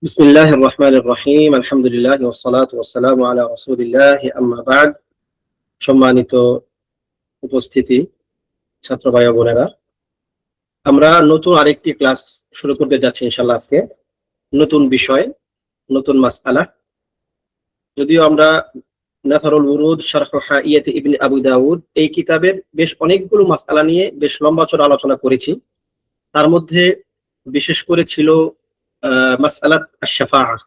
বিসমিল্লাহির রহমানির রহিম আলহামদুলিল্লাহি ওয়াসসালাতু ওয়াসসালামু আলা রাসূলিল্লাহি আম্মা বা'দ। সম্মানিত উপস্থিতি, ছাত্র ভাই ও বোনেরা, আমরা নতুন আরেকটি ক্লাস শুরু করতে যাচ্ছি ইনশাআল্লাহ। আজকে নতুন বিষয়, নতুন মাসআলা। যদিও আমরা নাথারুল উরুদ শারহ হাইয়াত ইবনে আবু দাউদ এই কিতাবের বেশ অনেকগুলো মাসআলা নিয়ে বেশ লম্বা চড়া আলোচনা করেছি। তার মধ্যে বিশেষ করে ছিল মাসআলাত আশ-শাফাআহ,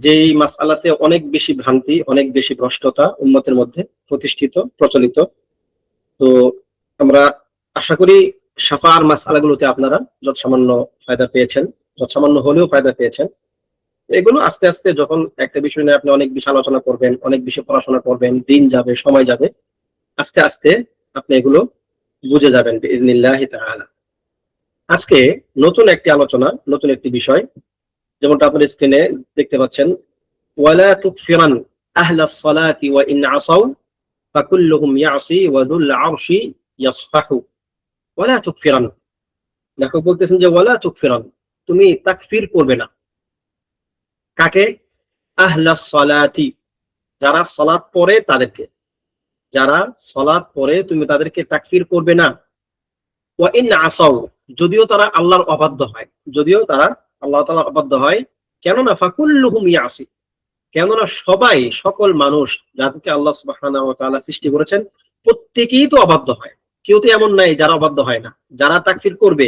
যেই মাসআলাতে অনেক বেশি ভ্রান্তি, অনেক বেশি ভ্রষ্টতা উম্মতের মধ্যে প্রতিষ্ঠিত প্রচলিত। তো আমরা আশা করি শাফাআর মাসআলাগুলোতে আপনারা যৎসামান্য ফায়দা পেয়েছেন, যৎসামান্য হলেও ফায়দা পেয়েছেন। এগুলো আস্তে আস্তে যখন একটা বিষয় নিয়ে আপনি অনেক বেশি আলোচনা করবেন, অনেক বেশি পড়াশোনা করবেন, দিন যাবে, সময় যাবে, আস্তে আস্তে আপনি এগুলো বুঝে যাবেন বিইذنিল্লাহি তাআলা। আজকে নতুন একটি আলোচনা, নতুন একটি বিষয়, যেমনটা আপনার স্ক্রিনে দেখতে পাচ্ছেন, ওয়ালা তুকফিরান আহলাস সালাতি ওয়া ইন আসাউ ফাকুল্লুহুম ইয়াসি ওয়া যুল আরশি ইয়াসফাহু। ওয়ালা তুকফিরান, লেখক বলতেছেন যে ওয়ালা তুকফিরান, তুমি তাকফির করবে না। কাকে? আহলাস সালাতি, যারা সালাত পড়ে তাদেরকে, যারা সালাত পড়ে তুমি তাদেরকে তাকফির করবে না। ওয়া ইন আসাউ, যদিও তারা আল্লাহর অবাধ্য হয়, যদিও তারা আল্লাহ তাআলার অবাধ্য হয়। কেননা ফাকুল্লুহুম ইয়াসি, কেননা সবাই, সকল মানুষ যাদেরকে আল্লাহ সুবহানাহু ওয়া তাআলা সৃষ্টি করেছেন প্রত্যেকেই তো অবাধ্য হয়। কেউ তো এমন নাই যারা অবাধ্য হয় না। যারা তাকফির করবে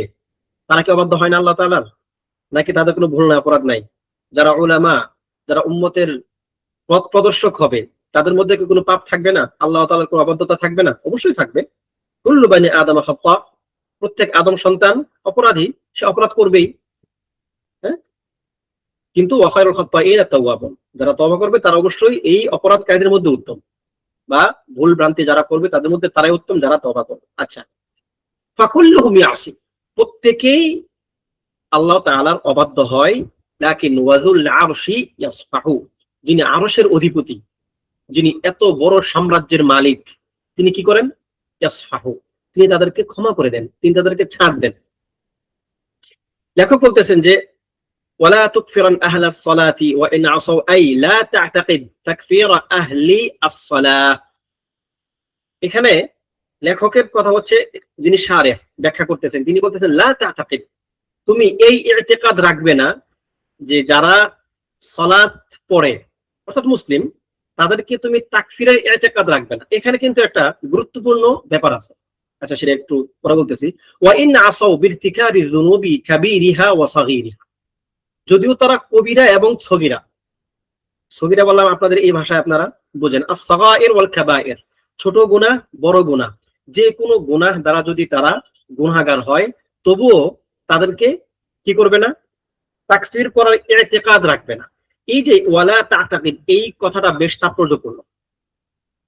তারা কি অবাধ্য হয় না আল্লাহ তাআলার? নাকি তাদের কোনো ভুল না, অপরাধ নাই? যারা উলামা, যারা উম্মতের পথ প্রদর্শক হবে, তাদের মধ্যে কি কোনো পাপ থাকবে না? আল্লাহ তাআলার কোনো অবাধ্যতা থাকবে না? অবশ্যই থাকবে। কুল্লু বানি আদম খাতা, প্রত্যেক আদম সন্তান অপরাধী, সে অপরাধ করবেই। হ্যাঁ, কিন্তু ওয়া খায়রুল খাত্তাঈন আত-তাওয়াবুন, যারা তওবা করবে তারা অবশ্যই এই অপরাধকারীদের মধ্যে উত্তম, বা ভুল ভ্রান্তি যারা করবে তাদের মধ্যে তারাই উত্তম যারা তওবা করবে। আচ্ছা, ফাকুল্লুহুম ইয়াসি, প্রত্যেকেই আল্লাহ তাআলার অবাধ্য হয়। লাকিন ওয়াজুল আরশি ইয়াসফাহু, যিনি আরশের অধিপতি, যিনি এত বড় সাম্রাজ্যের মালিক, তিনি কি করেন? ইয়াসফাহু, তিনি তাদেরকে ক্ষমা করে দেন, তিনি তাদেরকে ছাড় দেন। লেখক বলতেছেন যে ওয়ালা তুকফিরান আহলাস সালাতি ওয়া ইন আসাউ আই লা তা'তাকিদ তাকফীরা আহলি আস-সালাহ। এখানে লেখকের কথা হচ্ছে, যিনি শারিহ ব্যাখ্যা করতেছেন, তিনি বলতেছেন লা তা'তাকিদ, তুমি এই ইতিকাদ রাখবে না যে যারা সালাত পড়ে অর্থাৎ মুসলিম, তাদেরকে তুমি তাকফিরের ইতিকাদ রাখবে না। এখানে কিন্তু একটা গুরুত্বপূর্ণ ব্যাপার আছে। আচ্ছা, সেটা একটু পরে বলতেছি। ওয়া ইন আসাউ বিরতিকারি যুনুবি কাবীরিহা ওয়া সাগীরিহা, যদিও তারা কবিরা এবং সগীরা, সগীরা বললাম আপনাদের এই ভাষায় আপনারা বোঝেন, আস-সাগায়ের ওয়াল কাবায়ের, ছোট গুনাহ বড় গুনাহ, যে কোনো গুনাহ দ্বারা যদি তারা গুনাহগার হয়, তবুও তাদেরকে কি করবে না? তাকফির করার ইতিকাদ রাখবে না। এই যে ওয়ালা তা'তাকিদ, এই কথাটা বেশ তাৎপর্যপূর্ণ।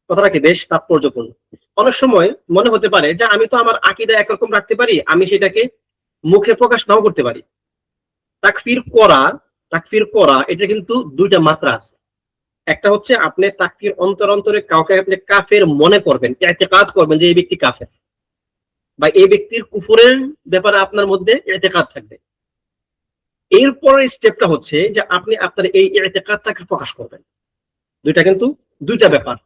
কথাটা কি বেশ তাৎপর্যপূর্ণ। অনেক সময় মনে হতে পারে যে আমি তো আমার আকীদা একরকম রাখতে পারি, আমি সেটাকে মুখে প্রকাশ নাও করতে পারি। তাকফির করা, তাকফির করা এটা কিন্তু দুইটা মাত্রা আছে। একটা হচ্ছে আপনি তাকফির অন্তর অন্তরে কাউকে আপনি কাফের মনে করবেন, ইতিকাদ করবেন যে এই ব্যক্তি কাফের, বা এই ব্যক্তির কুফরের ব্যাপারে আপনার মধ্যে ইতিকাদ থাকবে। এরপরের স্টেপটা হচ্ছে যে আপনি আপনার এই ইতিকাদটাকে প্রকাশ করবেন। দুইটা কিন্তু দুইটা ব্যাপার।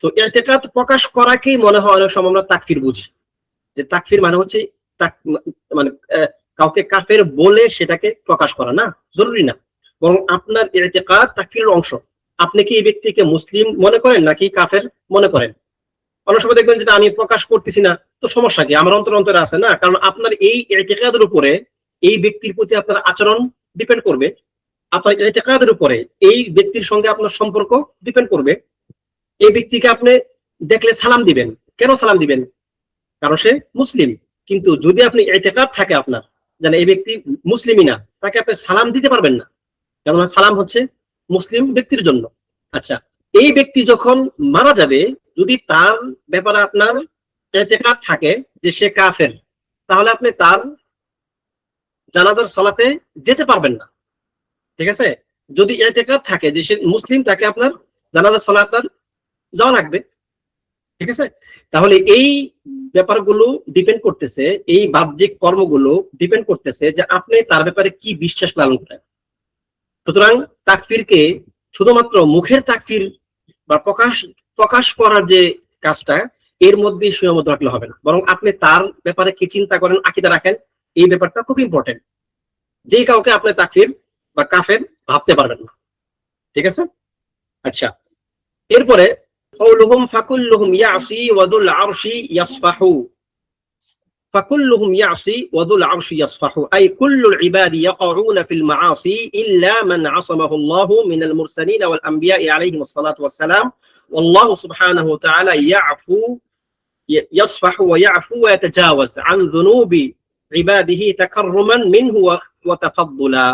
তো ইতিকাদ প্রকাশ করাকেই মনে হয় অনেক সময় আমরা তাকফির বুঝি, যে তাকফির মানে হচ্ছে মানে কাউকে কাফের বলে সেটাকে প্রকাশ করা, না, জরুরি না। বরং আপনার ইতিকাদ তাকফিরের অংশ। আপনি কি এই ব্যক্তিকে মুসলিম মনে করেন নাকি কাফের মনে করেন? অনেক সময় দেখবেন যেটা আমি প্রকাশ করতেছি না, তো সমস্যা কি? আমার অন্তর অন্তরে আছে না, কারণ আপনার এই ইতিকাদের উপরে এই ব্যক্তির প্রতি আপনার আচরণ ডিপেন্ড করবে, আপনার ইতিকাদের উপরে এই ব্যক্তির সঙ্গে আপনার সম্পর্ক ডিপেন্ড করবে। এই ব্যক্তিকে আপনি দেখলে সালাম দিবেন, কেন সালাম দিবেন? কারণ সে মুসলিম। কিন্তু যদি আপনি ইতিকাদ থাকে আপনার, জানেন এই ব্যক্তি মুসলিমই না, তাকে আপনি সালাম দিতে পারবেন না, কেননা সালাম হচ্ছে মুসলিম ব্যক্তির জন্য। আচ্ছা, এই ব্যক্তি যখন মারা যাবে, যদি তার ব্যাপারে আপনার ইতিকাদ থাকে যে সে কাফের, তাহলে আপনি তার জানাজার সালাতে যেতে পারবেন না। ঠিক আছে? যদি ইতিকাদ থাকে যে সে মুসলিম, তাকে আপনার জানাজার সালাতে যাওয়া লাগবে। ঠিক আছে? তাহলে এই ব্যাপারগুলো ডিপেন্ড করতেছে, এই বাহ্যিক কর্মগুলো ডিপেন্ড করতেছে যে আপনি তার ব্যাপারে কি বিশ্বাস লালন করেন। সুতরাং তাকফিরকে শুধুমাত্র মুখের তাকফির বা প্রকাশ করার যে কাজটা, এর মধ্যে সীমাবদ্ধ রাখলে হবে না, বরং আপনি তার ব্যাপারে কি চিন্তা করেন, আকীদা রাখেন, এই ব্যাপারটা খুব ইম্পর্টেন্ট। যে কাউকে আপনি তাকফির বা কাফের ভাবতে পারবেন না, ঠিক আছে? আচ্ছা, এরপরে قولهم فكلهم يعصي وذو العرش يصفح فكلهم يعصي وذو العرش يصفح أي كل العباد يقعون في المعاصي إلا من عصمه الله من المرسلين والأنبياء عليهم الصلاة والسلام والله سبحانه وتعالى يصفح ويعفو ويتجاوز عن ذنوب عباده تكرما منه وتفضلا।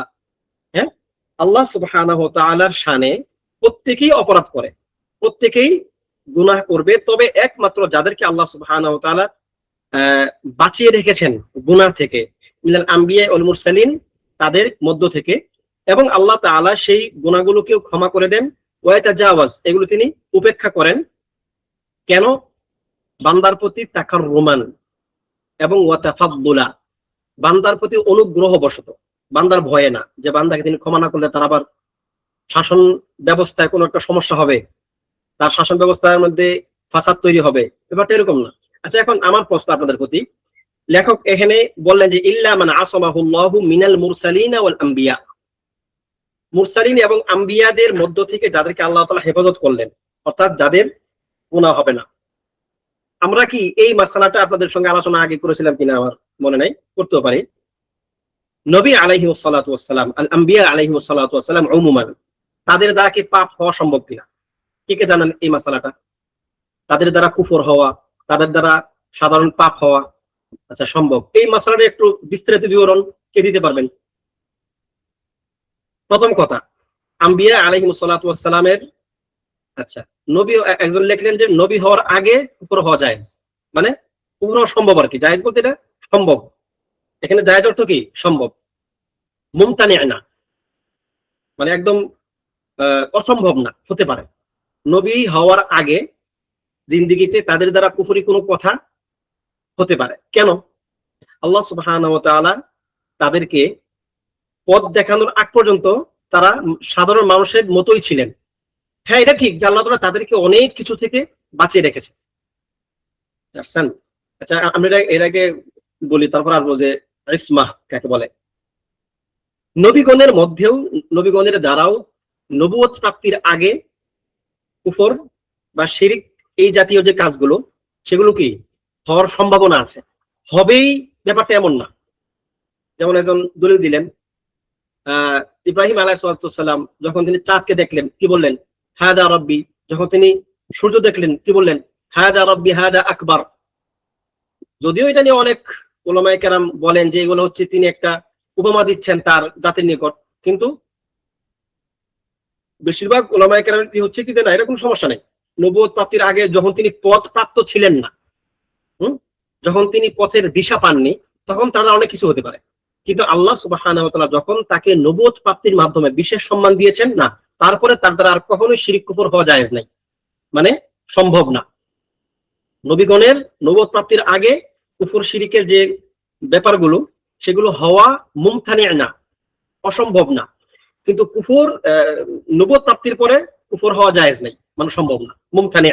আল্লাহ সুবহানাহু ওয়া তাআলার শানে প্রত্যেকেই অপরাধ করে, প্রত্যেকেই গুনাহ করবে, তবে একমাত্র যাদেরকে আল্লাহ সুবহানাহু ওয়া তাআলা বাঁচিয়ে রেখেছেন গুনাহ থেকে, মিনাল আম্বিয়া ওয়াল মুরসালিন, তাদের মধ্য থেকে, এবং আল্লাহ তাআলা সেই গুনাহগুলোকেও ক্ষমা করে দেন, ওয়া ইয়াতাজাওয়াজ, এগুলো তিনি উপেক্ষা করেন। কেন? বান্দার প্রতি তাকাররুমান এবং ওয়া তাফাদ্দুলা, বান্দার প্রতি অনুগ্রহ বশত, বান্দার ভয়ে না, যে বান্দাকে তিনি ক্ষমা না করলে তার আবার শাসন ব্যবস্থায় কোনো একটা সমস্যা হবে, তার শাসন ব্যবস্থার মধ্যে ফাসাদ তৈরি হবে, ব্যাপারটা এরকম না। আচ্ছা, এখন আমার প্রশ্ন আপনাদের প্রতি, লেখক এখানে বললেন যে ইল্লা মান আসামাহুল্লাহু মিনাল মুরসালিন ওয়াল আম্বিয়া, মুরসালিন এবং আম্বিয়াদের মধ্য থেকে যাদেরকে আল্লাহ তাআলা হেফাজত করলেন, অর্থাৎ যাদের গুনাহ হবে না। আমরা কি এই মাসালাটা আপনাদের সঙ্গে আলোচনা আগে করেছিলাম কিনা আমার মনে নাই, করতেও পারি। নবী আলাইহিস সালাতু ওয়াস সালাম, আল আম্বিয়া আলাইহিস সালাতু ওয়াস সালাম উমুমান, তাদের দ্বারা কি পাপ হওয়া সম্ভব কিনা? কে কে জানেন এই মাসালাটা? তাদের দ্বারা কুফর হওয়া, তাদের দ্বারা সাধারণ পাপ হওয়া, আচ্ছা সম্ভব। এই মাসালাটা একটু বিস্তারিত বিবরণ কে দিতে পারবেন? প্রথম কথা, আম্বিয়া আলাইহিস সালাতু ওয়াস সালামের, আচ্ছা, নবী একজন লিখলেন যে নবী হওয়ার আগে কুফর হওয়া জায়েজ, মানে কুফর হওয়া সম্ভব আর কি, জায়েজ বলতে এটা সম্ভব, এখানে জায়েজ অর্থ কি? সম্ভব, মুমতানি না, মানে একদম অসম্ভব না, হতে পারে। নবী হওয়ার আগে জিন্দেগিতে তাদের দ্বারা কুফরি কোনো কথা হতে পারে। কেন? আল্লাহ সুবহানাহু ওয়া তাআলা তাদেরকে পথ দেখানোর আগ পর্যন্ত তারা সাধারণ মানুষের মতোই ছিলেন। হ্যাঁ, এটা ঠিক যে আল্লাহ তাআলা তাদেরকে অনেক কিছু থেকে বাঁচিয়ে রেখেছে। আচ্ছা, আমরা এর আগে বলি, তারপর আসবো যে ইসমা কাকে বলে। নবীগণের মধ্যেও, নবীগণের দ্বারাও নবুয়ত প্রাপ্তির আগে কুফর বা শিরক, এই জাতীয় যে কাজগুলো, সেগুলো কি হওয়ার সম্ভাবনা আছে, হবেই, ব্যাপারটা এমন না। যেমন একজন দলিল দিলেন, ইব্রাহিম আলাইহিস সালাম যখন তিনি চাঁদকে দেখলেন কি বললেন? হাদা রব্বি। যখন তিনি সূর্য দেখলেন কি বললেন? হাদা রব্বি হাদা আকবার। যদিও এটা নিয়ে অনেক উলামায়ে কেরাম বলেন যে এগুলো হচ্ছে তিনি একটা উপমা দিচ্ছেন তার জাতির নিকট, কিন্তু বেশিরভাগ উলামায়ে কেরামের কি হচ্ছে কি না, এরকম সমস্যা নেই। নবুয়ত প্রাপ্তির আগে যখন তিনি পথ প্রাপ্ত ছিলেন না, যখন তিনি পথের দিশা পাননি, তখন তারা অনেক কিছু হতে পারে। কিন্তু আল্লাহ সুবহানাহু ওয়া তাআলা যখন তাকে নবুয়ত প্রাপ্তির মাধ্যমে বিশেষ সম্মান দিয়েছেন না, তারপরে তার দ্বারা আর কখনোই শিরক কুফর হওয়া জায়েজ নাই, মানে সম্ভব না। নবীগণের নবুয়ত প্রাপ্তির আগে কুফর শিরকের যে ব্যাপারগুলো, সেগুলো হওয়া মুমতানি না, অসম্ভব না। কিন্তু কুফর নবুয়ত প্রাপ্তির পরে কুফর হওয়া জায়েজ নাই, মানে সম্ভব না, মুমতানি।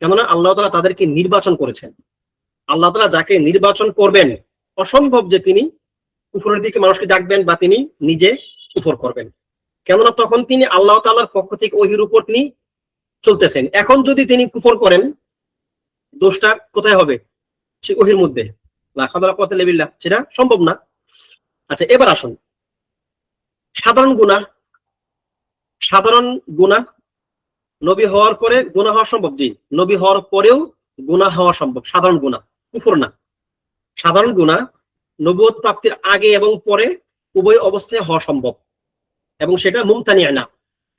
কেননা আল্লাহ তাআলা তাদেরকে নির্বাচন করেছেন। আল্লাহ তাআলা যাকে নির্বাচন করবেন, অসম্ভব যে তিনি কুফরের দিকে মানুষকে ডাকবেন বা তিনি নিজে কুফর করবেন। কেননা তখন তিনি আল্লাহ তাআলার পক্ষ থেকে ওহীর উপর তিনি চলতেছেন। এখন যদি তিনি কুফর করেন, দোষটা কোথায় হবে? সে ওহীর মধ্যে, লা হাওলা ওয়ালা কুওয়াতা ইল্লা বিল্লাহ, সেটা সম্ভব না। আচ্ছা, এবার আসুন সাধারণ গুনাহ। সাধারণ গুনাহ নবী হওয়ার পরে গুনাহ হওয়া সম্ভব? জি, নবী হওয়ার পরেও গুনাহ হওয়া সম্ভব, সাধারণ গুনাহ, কুফর না। সাধারণ গুনাহ নবুয়ত প্রাপ্তির আগে এবং পরে উভয় অবস্থায় হওয়া সম্ভব, এবং সেটা মুমতানি না।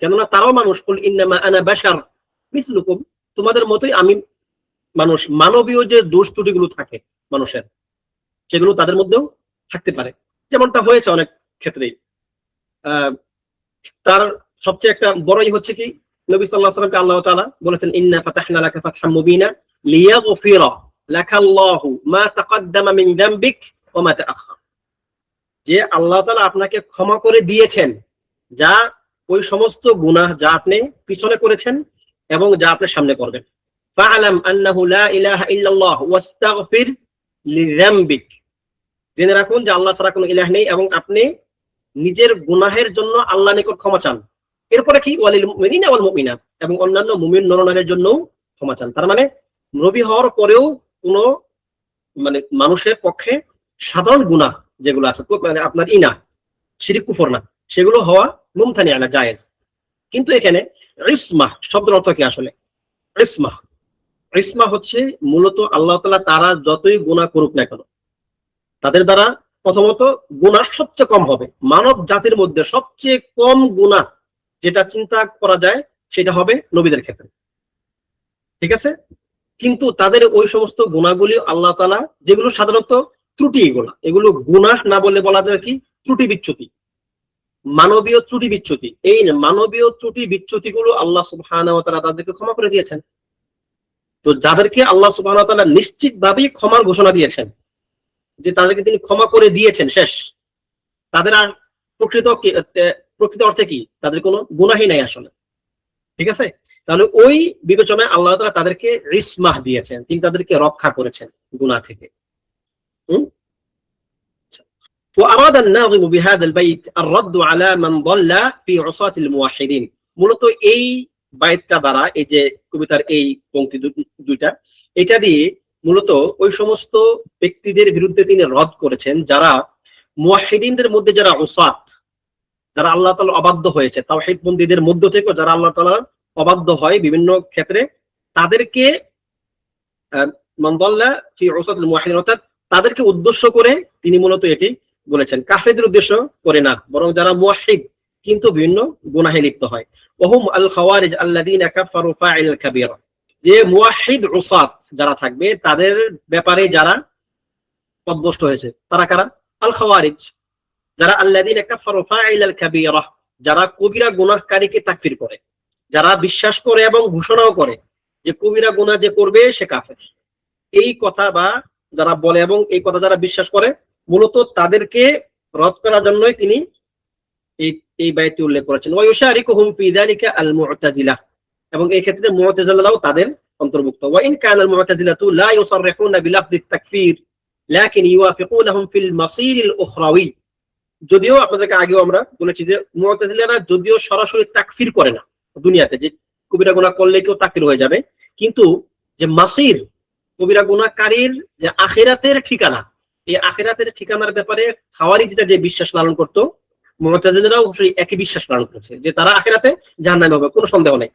কেননা তারাও মানুষ, কুল ইন্নামা আনা বাশার মিসলুকুম, তোমাদের মতোই আমি মানুষ। মানবীয় যে দোষ ত্রুটিগুলো থাকে মানুষের, সেগুলো তাদের মধ্যেও থাকতে পারে, যেমনটা হয়েছে অনেক ক্ষেত্রেই। তার সবচেয়ে একটা বড়ই হচ্ছে কি, নবী সাল্লাল্লাহু আলাইহি ওয়াসাল্লামকে আল্লাহ তাআলা বলেছেন ইন্না ফাতাহনা লাকা ফাতহাম মুবিনা লিয়াগফিরা লাকাল্লাহু মা তাকাদ্দামা মিন যামবিক ওয়া মা তাআখার, যে আল্লাহ তাআলা আপনাকে ক্ষমা করে দিয়েছেন যা ওই সমস্ত গুনাহ যা আপনি পিছনে করেছেন এবং যা আপনি সামনে করবেন। ফাআলাম আন্নাহু লা ইলাহা ইল্লাল্লাহ ওয়াস্তাগফির লিযামবিক, জেনে রাখুন যে আল্লাহ ছাড়া কোনো ইলাহ নেই এবং আপনি নিজের গুনাহের জন্য আল্লাহর নিকট ক্ষমা চান। এরপরে কি ওয়ালিল মুমিনিনা ওয়াল মুমিনাত, এবং অন্যান্য মুমিন নরনারীর জন্য ক্ষমা চান। তার মানে নবী হওয়ার পরেও কোনো মানে মানুষের পক্ষে সাধারণ গুনাহ যেগুলো আছে মানে আপনার শিরিক কুফর না, সেগুলো হওয়া মুমতানিয়া না, জায়েজ। কিন্তু এখানে ইসমা শব্দের অর্থ কি আসলে? ইসমা ইসমা হচ্ছে মূলত আল্লাহ তাআলা তারা যতই গুনাহ করুক না কেন তাদের দ্বারা প্রথমত গুনাহ সবচেয়ে কম হবে। মানব জাতির মধ্যে সবচেয়ে কম গুনাহ যেটা চিন্তা করা যায় সেটা হবে নবীদের ক্ষেত্রে, ঠিক আছে? কিন্তু তাদের ওই সমস্ত গুনাহগুলি আল্লাহ তাআলা যেগুলো সাধারণত ত্রুটি, এগুলো গুনাহ না বলে বলা যায় কি ত্রুটি বিচ্যুতি, মানবীয় ত্রুটি বিচ্যুতি। এই মানবীয় ত্রুটি বিচ্যুতিগুলো আল্লাহ সুবহানাহু ওয়া তাআলা তাদেরকে ক্ষমা করে দিয়েছেন। তো যাদেরকে আল্লাহ সুবহানাহু ওয়া তাআলা নিশ্চিতভাবেই ক্ষমার ঘোষণা দিয়েছেন যে তাদেরকে তিনি ক্ষমা করে দিয়েছেন, শেষ, তাদের আর প্রকৃত অর্থে কি তাদের কোনো গুনাহই নাই আসলে, ঠিক আছে? তাহলে ওই বিবেচনায় আল্লাহ তাআলা তাদেরকে ইসমাহ দিয়েছেন, তিনি তাদেরকে রক্ষা করেছেন গুনাহ থেকে। وأراد الناظم بهذا البيت الرد على من ضل في عصاة الموحدين। মূলত এই বাইতটা দ্বারা, এই যে কবিতার এই পংক্তি দুইটা, এটা দিয়ে মূলত ওই সমস্ত ব্যক্তিদের বিরুদ্ধে তিনি রদ করেছেন যারা মুওয়াহিদিনদের মধ্যে যারা উসাত, যারা আল্লাহ তাআলা অবাধ্য হয়েছে, তাওহীদ বন্দীদের মধ্য থেকে যারা আল্লাহ তাআলা অবাধ্য হয় বিভিন্ন ক্ষেত্রে, তাদেরকে মান দাল্লা ফি উসাতিল মুওয়াহিদিন, অর্থাৎ তাদেরকে উদ্দেশ্য করে তিনি মূলত এটি বলেছেন, কাফেরদের উদ্দেশ্য করে না, বরং যারা মুওয়াহিদ কিন্তু বিভিন্ন গুনাহে লিপ্ত হয়। ওহুম আল খাওয়ারিজ আল্লাযীনা কাফারু ফাইল কাবীরা, যে মুওয়াহিদ উসাত যারা থাকবে তাদের ব্যাপারে যারা পদভ্রষ্ট হয়েছে তারা কারা? আল খাওয়ারিজ, যারা আল্লাযীনা কাফারু ফাইল কাবীরা, যারা কবিরা গুনাহকারীকে তাকফির করে, যারা বিশ্বাস করে এবং ঘোষণাও করে যে কবিরা গুনাহ যে করবে সে কাফের, এই কথা বা যারা বলে এবং এই কথা যারা বিশ্বাস করে, মূলত তাদেরকে রদ করার জন্যই তিনি এই বায়াতটি উল্লেখ করেছেন। ওয়া ইউশারিকুহুম ফি যালিকা আল মু'তাজিলা, এবং এই ক্ষেত্রে মু'তাজিলাও তাদের অন্তর্ভুক্ত। ওয়া ইন কানা আল মু'তাজিলাতু লা ইউসাররিহুনা বিলাফযিত তাকফীর লাকিন ইউওয়াফিকুনাহুম ফিল মাসীরিল উখরাওয়ী, যদিও আপনাদেরকে আগেও আমরা বলেছি যে মু'তাজিলারা যদিও সরাসরি তাকফীর করে না দুনিয়াতে, যে কবিরা গুনাহ করলে কেউ তাকফীর হয়ে যাবে, কিন্তু যে মাসীর কবিরা গুনাহকারীর যে আখিরাতের ঠিকানা, এই আখিরাতের ঠিকানার ব্যাপারে খাওয়ারিজরা যে বিশ্বাস লালন করত, মু'তাজিলারাও সেই একই বিশ্বাস লালন করেছে যে তারা আখিরাতে জাহান্নামে হবে, কোনো সন্দেহ নেই,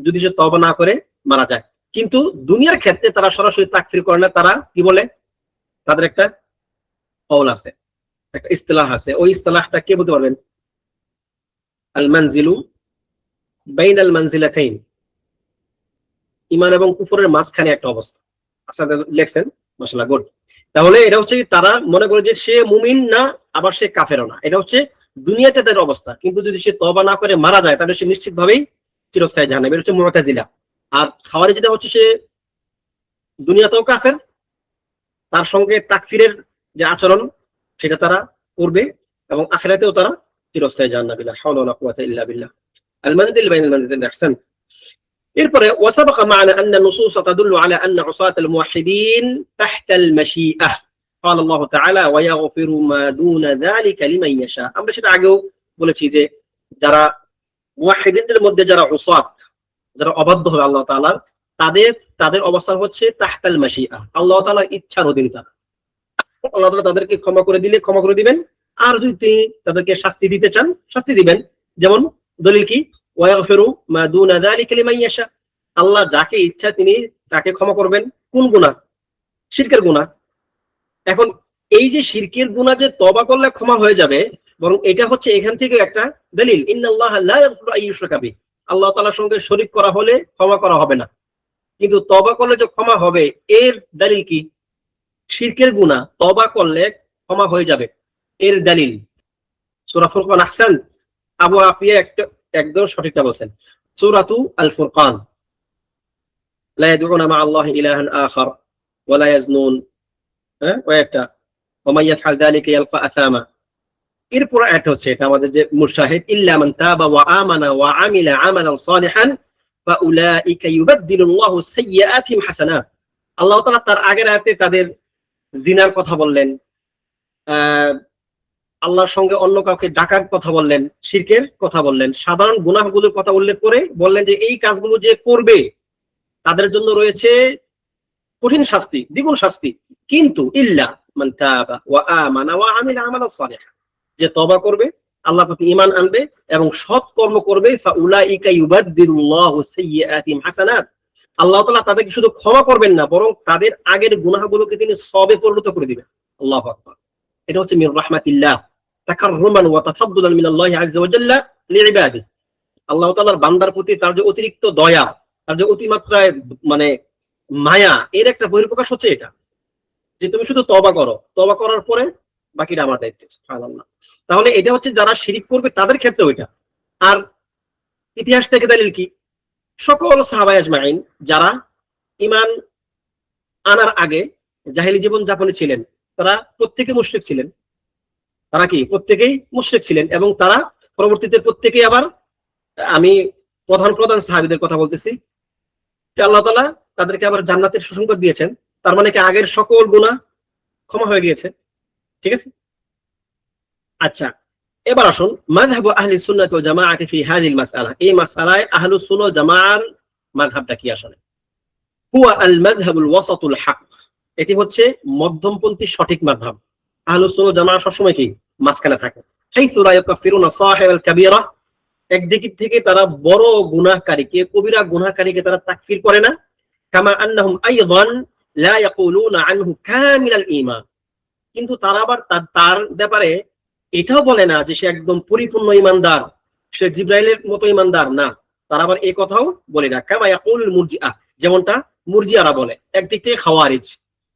যদি সে তওবা না করে মারা যায়। কিন্তু দুনিয়ার ক্ষেত্রে তারা সরাসরি তাকফীর করে না, তারা কি বলে, তাদের একটা কওল আছে, একটা ইসতিলাহ আছে। ওই ইসতিলাহটা কে বলতে পারবেন? আল মানজিলু বাইনাল মানজিলাতাইন, ঈমান এবং কুফরের মাঝখানে একটা অবস্থা। আপনারা লেখছেন, মাশাআল্লাহ, গুড। তাহলে এটা হচ্ছে তারা মনে করে যে সে মুমিন না আবার সে কাফেরও না, এটা হচ্ছে দুনিয়াতে তাদের অবস্থা। কিন্তু যদি সে তওবা না করে মারা যায় তাহলে সে নিশ্চিতভাবেই চিরস্থায়ী জাহান্নামে, এটা হচ্ছে মু'তাজিলা। আর খাওয়ারিজরা হচ্ছে সে দুনিয়াতেও কাফের, তার সঙ্গে তাকফিরের যে আচরণ সেটা তারা করবে, এবং আখিরাতেও তারা চিরস্থায়ী জাহান্নামী। লা হাওলা ওয়ালা কুওয়াতা ইল্লা বিল্লাহ। আল মানজিল বাইনাল মানজিলাইন, আহসান। এরপরে ওয়াসাবাক মা'না আন্না নুসুস তাদুল্লু আলা আন্না উসাতাল মুওয়াহিদিন তাহতাল মাশিআহ, قال الله تعالى ويغفر ما دون ذلك لمن يشاء। আমরা সেটা আগেও বলেছি যে যারা মুওয়াহিদিনদের মধ্যে যারা উসাত, যারা অবাধ্য হবে আল্লাহ তাআলার, তাদের অবস্থান হচ্ছে তাহতাল মাশিআহ, আল্লাহ তাআলার ইচ্ছার অধীন। আল্লাহ তাআলা তাদেরকে ক্ষমা করে দিলে ক্ষমা করে দিবেন, আর যদি তিনি তাদেরকে শাস্তি দিতে চান শাস্তি দিবেন। যেমন দলিল কি? ওয়াগফিরু মা দুনা যালিকা লিমান ইয়াশা, আল্লাহ যাকে ইচ্ছা তিনি তাকে ক্ষমা করবেন। কোন গুনাহ? শিরকের গুনাহ। এখন এই যে শিরকের গুনাহ যে তওবা করলে ক্ষমা হয়ে যাবে, বরং এটা হচ্ছে এখান থেকে একটা দলিল, ইন্নাল্লাহা লা ইয়াগফিরু আন ইউশরাকা বিহি, আল্লাহ তাআলার সঙ্গে শরীক করা হলে ক্ষমা করা হবে না, কিন্তু তওবা করলে যে ক্ষমা হবে এর দলিল কি? শিরকের গুনাহ তওবা করলে ক্ষমা হয়ে যাবে, এর দলিল সূরা ফুরকান। আহসান, আবু আফিয়া একদম সঠিকটা বলছেন। সূরাতু আল ফুরকান, লা ইয়াদউনা মা আল্লাহি ইলাহান আখার ওয়া লা ইয়াজনুন, ওই একটা ওয়া মান ইয়াফআল যালিকা ইয়ালকা আসামা, এরপর আয়াত হচ্ছে, এটা আমাদের যে মুশাহিদ, ইল্লা মান তাবা ওয়া আমানা ওয়া আমিলা আমালান সালিহান ফাউলাইকা ইউবাদদিলুল্লাহু সাইয়্যাতিহিম হাসানাত। আল্লাহ তাআলা তার আগের আয়াতে তাদের জিনার কথা বললেন, আল্লাহর সঙ্গে অন্য কাউকে ডাকার কথা বললেন, শিরকের কথা বললেন, সাধারণ গুনাহগুলোর কথা উল্লেখ করে বললেন যে এই কাজগুলো যে করবে তাদের জন্য রয়েছে কঠিন শাস্তি, দ্বিগুণ শাস্তি। কিন্তু ইল্লা মান তাবা ওয়া আমানা ওয়া আমিলা আমালান সালিহান, যে তওবা করবে, আল্লাহর প্রতি ঈমান আনবে এবং সৎ কর্ম করবে, ফাউলাইকা ইউবাদদিলুল্লাহু সাইয়্যাতিহিম হাসানাত, আল্লাহ তাআলা তাদেরকে শুধু ক্ষমা করবেন না, বরং তাদের আগের গুনাহগুলোকে তিনি সওয়াবে পরিণত করে দিবেন। আল্লাহু আকবার। এটা হচ্ছে মির রাহমাতিল্লাহ তাকাররুমান ওয়া তাফাদ্দুলান মিনাল্লাহি আযজা ওয়া জাল্লা লিইবাদিহি। আল্লাহ তাআলার বান্দার প্রতি তার যে অতিরিক্ত দয়া, তার যে অতিমাত্রায় মানে মায়া, এর একটা বহিঃপ্রকাশ হচ্ছে এটা, যে তুমি শুধু তওবা করো, তওবা করার পরে বাকিটা আমার দায়িত্ব। সুবহানাল্লাহ। তাহলে এটা হচ্ছে যারা শিরক করবে তাদের ক্ষেত্রে ওইটা। আর ইতিহাস থেকে দলিল কি? সকল সাহাবায়ে আজমাইন যারা ঈমান আনার আগে জাহেলি জীবন যাপনে ছিলেন, তারা প্রত্যেকে মুশরিক ছিলেন। তারা কি? প্রত্যেকেই মুশরিক ছিলেন। এবং তারা পরবর্তীতে প্রত্যেকেই আবার, আমি প্রধান প্রধান সাহাবীদের কথা বলতেছি, আল্লাহ তাআলা তাদেরকে আবার জান্নাতের সুসংবাদ দিয়েছেন। তার মানে কি আগের সকল গুনাহ ক্ষমা হয়ে গিয়েছে। ঠিক আছে? আচ্ছা, এবার আসুন মাযহাবু আহলি সুন্নাত ওয়াল জামাআহ ফি হাযিহিল মাসআলা। এই মাসআলায় আহলুস সুন্নাহ ওয়াল জামাআর মাযহাবটা কি আসলে? হুয়া আল মাযহাবুল ওয়াসাতুল হক, এটি হচ্ছে মধ্যমপন্থী সঠিক মাযহাব। আহলুস সুন্নাহ ওয়াল জামাআহ সবসময় কি মাঝখানে থাকে। হাইসু লা ইয়াকাফিরুনা সাহিবাল কাবীরা, একদিক থেকে তারা বড় গুনাহকারীকে, কবিরা গুনাহকারীকে তারা তাকফির করে না। কামা আন্নাহুম আইযান লা ইয়াকুলুনা আনহু কামিলাল ঈমান, কিন্তু তারা আবার তার ব্যাপারে এটাও বলে না যে সে একদম পরিপূর্ণ ঈমানদার, সে জিবরাইলের মতো ঈমানদার না। তারা আবার এই কথাও বলে না। কামা ইয়াকুলুল মুরজিআ, যেমনটা মুরজিআরা বলে। একদিক থেকে খাওয়ারিজ,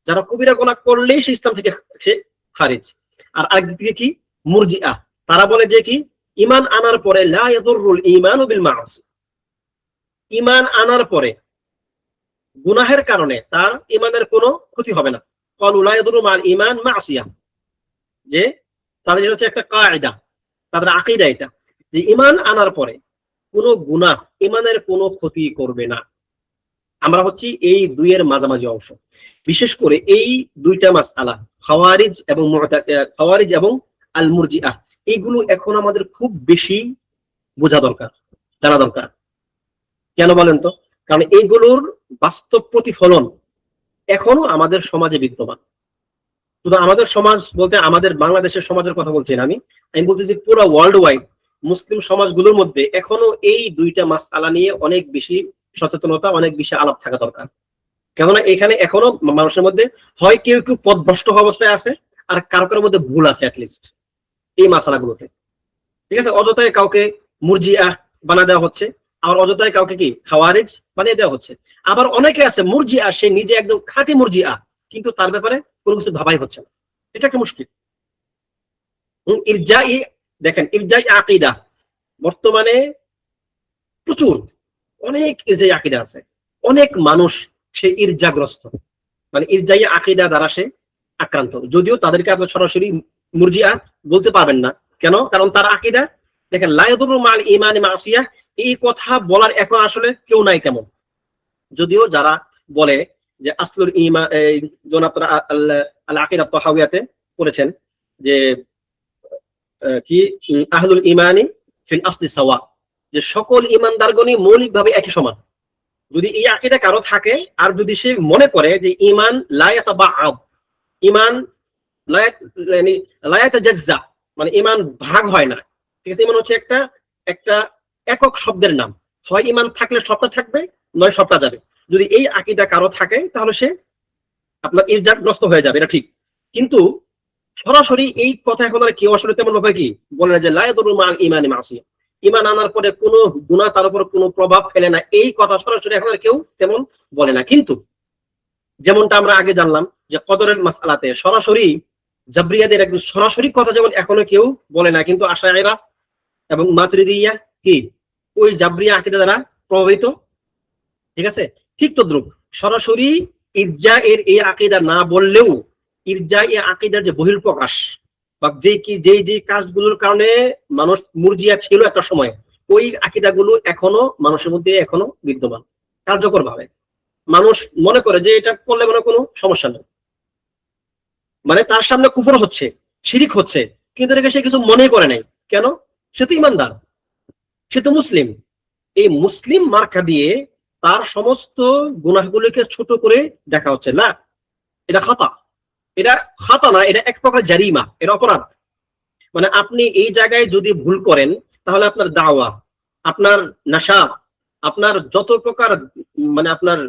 যারা কবিরা গুনাহ করলেই সে ইসলাম থেকে সে খারিজ। আর আরেকদিক থেকে কি? মুরজিআ, তারা বলে যে কি ঈমান আনার পরে লা ইয়াদুরুল ঈমানু বিল মাআসি, ঈমান আনার পরে গুনাহের কারণে তার ঈমানের কোনো ক্ষতি হবে না। ক্বালু লা ইয়াদুরু মাল ঈমান মা'সিয়া, যে তাদের হচ্ছে একটা কায়দা, তাদের আকীদা এটা, যে ঈমান আনার পরে কোনো গুনাহ ঈমানের কোনো ক্ষতি করবে না। আমরা হচ্ছি এই দুইয়ের মাঝামাঝি অংশ। বিশেষ করে এই দুইটা মাসআলা, খাওয়ারিজ এবং আল মুরজিআহ, এইগুলো এখন আমাদের খুব বেশি বোঝা দরকার, জানা দরকার। কেন বলেন তো? কারণ এইগুলোর বাস্তব প্রতিফলন এখনো আমাদের সমাজে বিদ্যমান। শুধু আমাদের সমাজ বলতে আমাদের বাংলাদেশের সমাজের কথা বলছি না, আমি বলতেছি পুরো ওয়ার্ল্ড ওয়াইড মুসলিম সমাজগুলোর মধ্যে এখনো এই দুইটা মাসআলা নিয়ে অনেক বেশি সচেতনতা, অনেক বেশি আলাপ থাকা দরকার। কেননা এখানে এখনো মানুষের মধ্যে হয় কেউ কেউ পথভ্রষ্ট হওয়া অবস্থায় আছে, আর কারো কারোর মধ্যে ভুল আছে অ্যাটলিস্ট এই মাসআলাগুলোতে। ঠিক আছে? অযথায় কাউকে মুরজিআহ বানা দেওয়া হচ্ছে, আবার অযথায় কাউকে কি খাওয়ারিজ বানিয়ে দেওয়া হচ্ছে। আবার অনেকে আছে মুরজিআহ, সে নিজে একদম খাঁটি মুরজিআহ, কিন্তু তার ব্যাপারে কোনো কিছু ভাবাই হচ্ছে না। এটা একটা মুশকিল। ইরজাই, দেখেন ইরজাই আকীদা বর্তমানে প্রচুর, অনেক ইরজাই আকীদা আছে। অনেক মানুষ সে ইরজাগ্রস্ত, মানে ইরজাই আকীদা দ্বারা সে আক্রান্ত। যদিও তাদেরকে আপনি সরাসরি মুরজিআহ বলতে পারবেন না। কেন? কারণ তার আকীদা, দেখেন লা ইয়াদুরু মাল ঈমানি মা'সিয়াহ, এই কথা বলার এখন আসলে কেউ নাই তেমন। যদিও যারা বলে যে আসলুল ঈমান, যখন আপনারা আল আকীদা তাহাউইয়াতে পড়েছেন যে কি আহলুল ঈমানি ফিল আসলি সাওয়া, যে সকল ঈমানদারগণই মৌলিকভাবে একই সমান। যদি এই আকীদা কারো থাকে, আর যদি সে মনে করে যে ঈমান লা ইয়াতাবাআদ, ঈমান লা ইয়াতাজাজ্জা, মানে ঈমান ভাগ হয় না। ঠিক আছে? ঈমান হচ্ছে একটা একক শব্দের নাম, হয় ঈমান থাকলে সবটা থাকবে, নয় সবটা যাবে। যদি এই আকীদা কারো থাকে তাহলে সে আপনার ইরজাগ্রস্ত হয়ে যাবে, এটা ঠিক। কিন্তু সরাসরি এই কথা এখন আর কেউ আসলে তেমন ভাবে কি বলে না যে লা ইয়াদুরু মাল ঈমানি মা'সিয়া, ঈমান আনার পরে কোনো গুনাহ তার উপর কোনো প্রভাব ফেলে না, এই কথা সরাসরি এখন আর কেউ তেমন বলে না। কিন্তু যেমনটা আমরা আগে জানলাম যে কদরের মাসআলাতে সরাসরি জাবরিয়াদের একদম সরাসরি কথা যেমন এখনো কেউ বলে না, কিন্তু আশায়রা এবং মাতুরিদিয়া কি ওই জাবরিয়া আকীদা দ্বারা প্রভাবিত। ঠিক আছে? ঠিক তদ্রুপ সরাসরি ইরজা এর এই আকীদা না বললেও ইরজা এই আকীদার যে বহিঃপ্রকাশ, বা যে কাজগুলোর কারণে মানুষ মুরজিয়া ছিল একটা সময়, ওই আকীদাগুলো এখনো মানুষের মধ্যে এখনো বিদ্যমান কার্যকর ভাবে। মানুষ মনে করে যে এটা করলে মনে কোনো সমস্যা নেই, মানে তার সামনে কুফর হচ্ছে, শিরিক হচ্ছে, কিন্তু এটাকে সে কিছু মনে করে নাই। কেন? সে তো ইমানদার, সে তো মুসলিম। এই মুসলিম মার্কা দিয়ে তার সমস্ত গুনাহগুলোকে ছোট করে দেখা হচ্ছে না। এটা খাতা, এটা খাতা না, এটা এক প্রকার জারিমা, এটা অপরাধ। মানে আপনি এই জায়গায় যদি ভুল করেন, তাহলে আপনার দাওয়া, আপনার নেশা, আপনার যত প্রকার মানে আপনার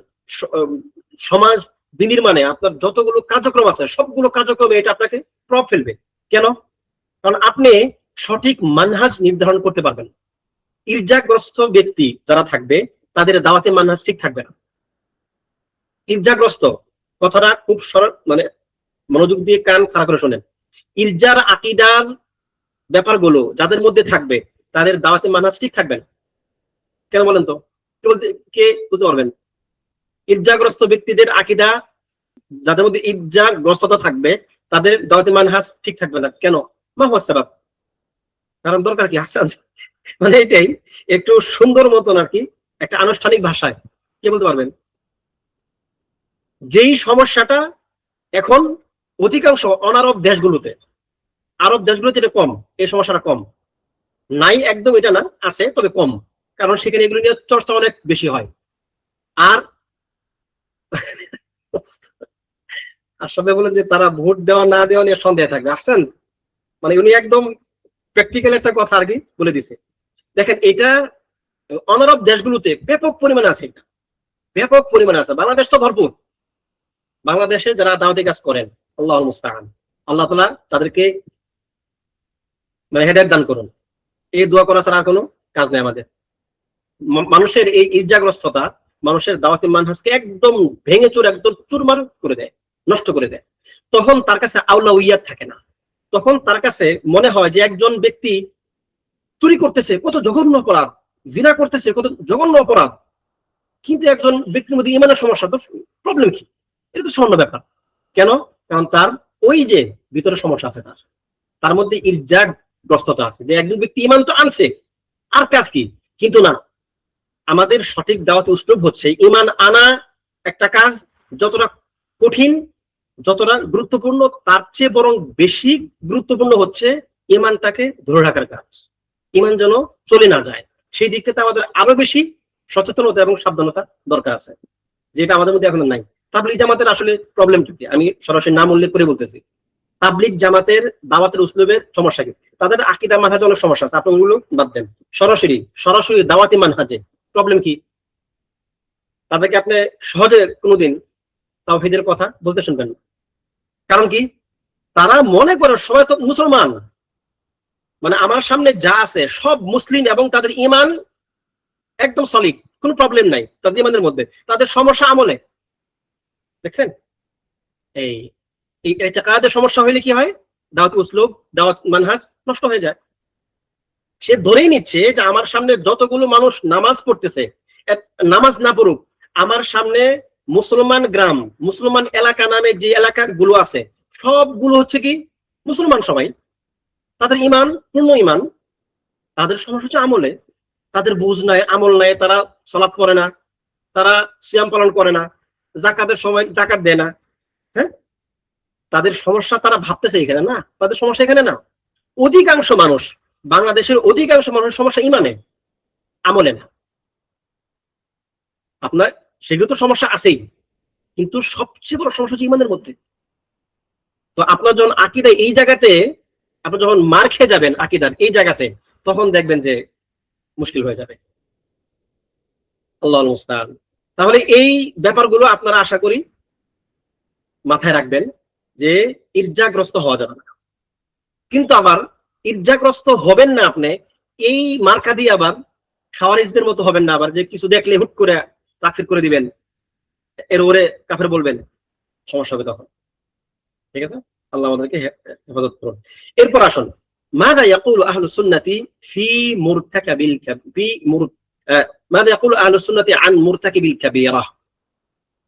সমাজ বিনির্মাণে আপনার যতগুলো কার্যক্রম আছে, সবগুলো কার্যক্রমে এটা আপনাকে প্রভাব ফেলবে। কেন? কারণ আপনি সঠিক মানহাজ নির্ধারণ করতে পারবেন। ইরজাগ্রস্ত ব্যক্তি যারা থাকবে, তাদের দাওয়াতে মানহাজ ঠিক থাকবে না। ইরজাগ্রস্ত কথাটা খুব সরল, মানে মনোযোগ দিয়ে কান খাড়া করে শোনেন। ইরজার আকীদার ব্যাপারগুলো যাদের মধ্যে থাকবে, তাদের দাওয়াতে মানহাজ ঠিক থাকবে না। কেন বলেন তো? কে বুঝতে পারবেন? ইরজাগ্রস্ত ব্যক্তিদের আকীদা, যাদের মধ্যে ইরজাগ্রস্ততা থাকবে, তাদের দাওয়াতে মানহাজ ঠিক থাকবে না। কেন? মা হুয়া সাবাব? কারণ দরকার কি হাসান? মানে এটাই একটু সুন্দর মতন আর কি, একটা আনুষ্ঠানিক ভাষায় কে বলতে পারবেন? যেই সমস্যাটা এখন অধিকাংশ অনারব দেশগুলোতে, আরব দেশগুলোতে এটা কম, এই সমস্যাটা কম, নাই একদম এটা না, আছে তবে কম, কারণ সেখানে এগুলো নিয়ে চর্চা অনেক বেশি হয়। আর আর সবাই বলেন যে তারা ভোট দেওয়া না দেওয়া নিয়ে সন্দেহ থাকবে। আসছেন, মানে উনি একদম প্র্যাকটিক্যাল একটা কথা আর কি বলে দিছে। দেখেন, এটা অনারব দেশগুলোতে ব্যাপক পরিমাণে আছে, এটা ব্যাপক পরিমাণে আছে। বাংলাদেশ তো ভরপুর, বাংলাদেশে যারা দাওয়াতি কাজ করেন, আল্লাহুল মুস্তাআন, আল্লাহ তাআলা তাদেরকে মানে হেদায়েত দান করুন। এই দোয়া করা ছাড়া আর কোনো কাজ নেই আমাদের। মানুষের এই ইর্জাগ্রস্ততা মানুষের দাওয়াতি মানহাজকে একদম ভেঙে চুরে একদম চুরমার করে দেয়, নষ্ট করে দেয়। তখন তার কাছে আউলাউইয়াত থাকে না। তখন তার কাছে মনে হয় যে একজন ব্যক্তি চুরি করতেছে, কত জঘন্য অপরাধ, জিনা করতেছে, কত জঘন্য অপরাধ, কিন্তু একজন ব্যক্তির মধ্যে ইমানের সমস্যা, তো প্রবলেম কি? এটা তো সামান্য ব্যাপার। কেন? কারণ তার ওই যে ভিতরে সমস্যা আছে, তার মধ্যে ইরজাগ্রস্ততা আছে, যে একজন ব্যক্তি ইমান তো আনছে, আর কাজ কি? কিন্তু না, আমাদের সঠিক দাওয়াত উসলুব হচ্ছে ইমান আনা একটা কাজ যতটা কঠিন, যতটা গুরুত্বপূর্ণ, তার চেয়ে বরং বেশি গুরুত্বপূর্ণ হচ্ছে ইমানটাকে ধরে রাখার কাজ। ইমান যেন চলে না যায়, সেই দিক থেকে আমাদের আরো বেশি সচেতনতা এবং সাবধানতা দরকার আছে, যেটা আমাদের মধ্যে এখন নাই। তাবলিগ জামাতের আসলে প্রবলেমটা কি আমি সরাসরি নাম উল্লেখ করে বলতেছি। তাবলিগ জামাতের দাওয়াতের উসলুবের সমস্যা কি? তাদের আকীদা মানহাজে অনেক সমস্যা আছে, আপনি ওগুলো বাদ দেন। সরাসরি দাওয়াতি মানহাজে প্রবলেম কি? তাদেরকে আপনি সহজে কোনোদিন তাওহীদের কথা বলতে শুনবেন না। কারণ কি? তারা মনে করে সবাই তো মুসলমান, মানে আমার সামনে যা আছে সব মুসলিম এবং তাদের ইমান একদম সলিড, কোনো প্রবলেম নাই তাদের ইমানের মধ্যে। তাদের সমস্যা আমলে। দেখছেন, এই ইতিকাদের সমস্যা হইলে কি হয়? দাওয়াত উসলুব, দাওয়াত মানহাজ নষ্ট হয়ে যায়। সে ধরেই নিচ্ছে যে আমার সামনে যতগুলো মানুষ নামাজ পড়তেছে, নামাজ না পড়ুক, আমার সামনে মুসলমান গ্রাম, মুসলমান এলাকা নামে যে এলাকাগুলো আছে সবগুলো হচ্ছে কি মুসলমান সবাই, তাদের ইমান পূর্ণ ইমান। তাদের সমস্যা হচ্ছে আমলে, তাদের বুঝ নাই, আমল নাই, তারা সালাত পড়ে না, তারা সিয়াম পালন করে না, জাকাতের সময় জাকাত দেয় না। হ্যাঁ, তাদের সমস্যা তারা ভাবতেছে এখানে না, তাদের সমস্যা এখানে না। অধিকাংশ মানুষ, বাংলাদেশের অধিকাংশ মানুষের সমস্যা ইমানে, আমলে না। আপনার সেগুলো তো সমস্যা আছেই, কিন্তু সবচেয়ে বড় সমস্যা হচ্ছে ইমানের মধ্যে। তো আপনার যখন আকীদা এই জায়গাতে, আপনি যখন মার খেয়ে যাবেন আকীদার এই জায়গাতে, তখন দেখবেন যে মুশকিল হয়ে যাবে। আল্লাহুল মুস্তাআন। তাহলে এই ব্যাপারগুলো আপনারা আশা করি মাথায় রাখবেন যে ইরজাগ্রস্ত হওয়া যাবে না। কিন্তু আবার ইরজাগ্রস্ত হবেন না আপনি এই মার্কা দিয়ে আবার খাওয়ারিজদের মতো হবেন না, আবার যে কিছু দেখলে হুট করে তাকফির করে দিবেন, এর ওরে কাফের বলবেন, সমস্যা হবে তখন। ঠিক আছে, আল্লাহ আমাদেরকে হেফাজত করুন। এরপর আসুন, মাযা ইয়াকুলু আহলুস সুন্নাতি ফি মুরতাকাবিল মাযা ইয়াকুলু আহলুস সুন্নাতি আন মুরতাকিবিল কাবীরা।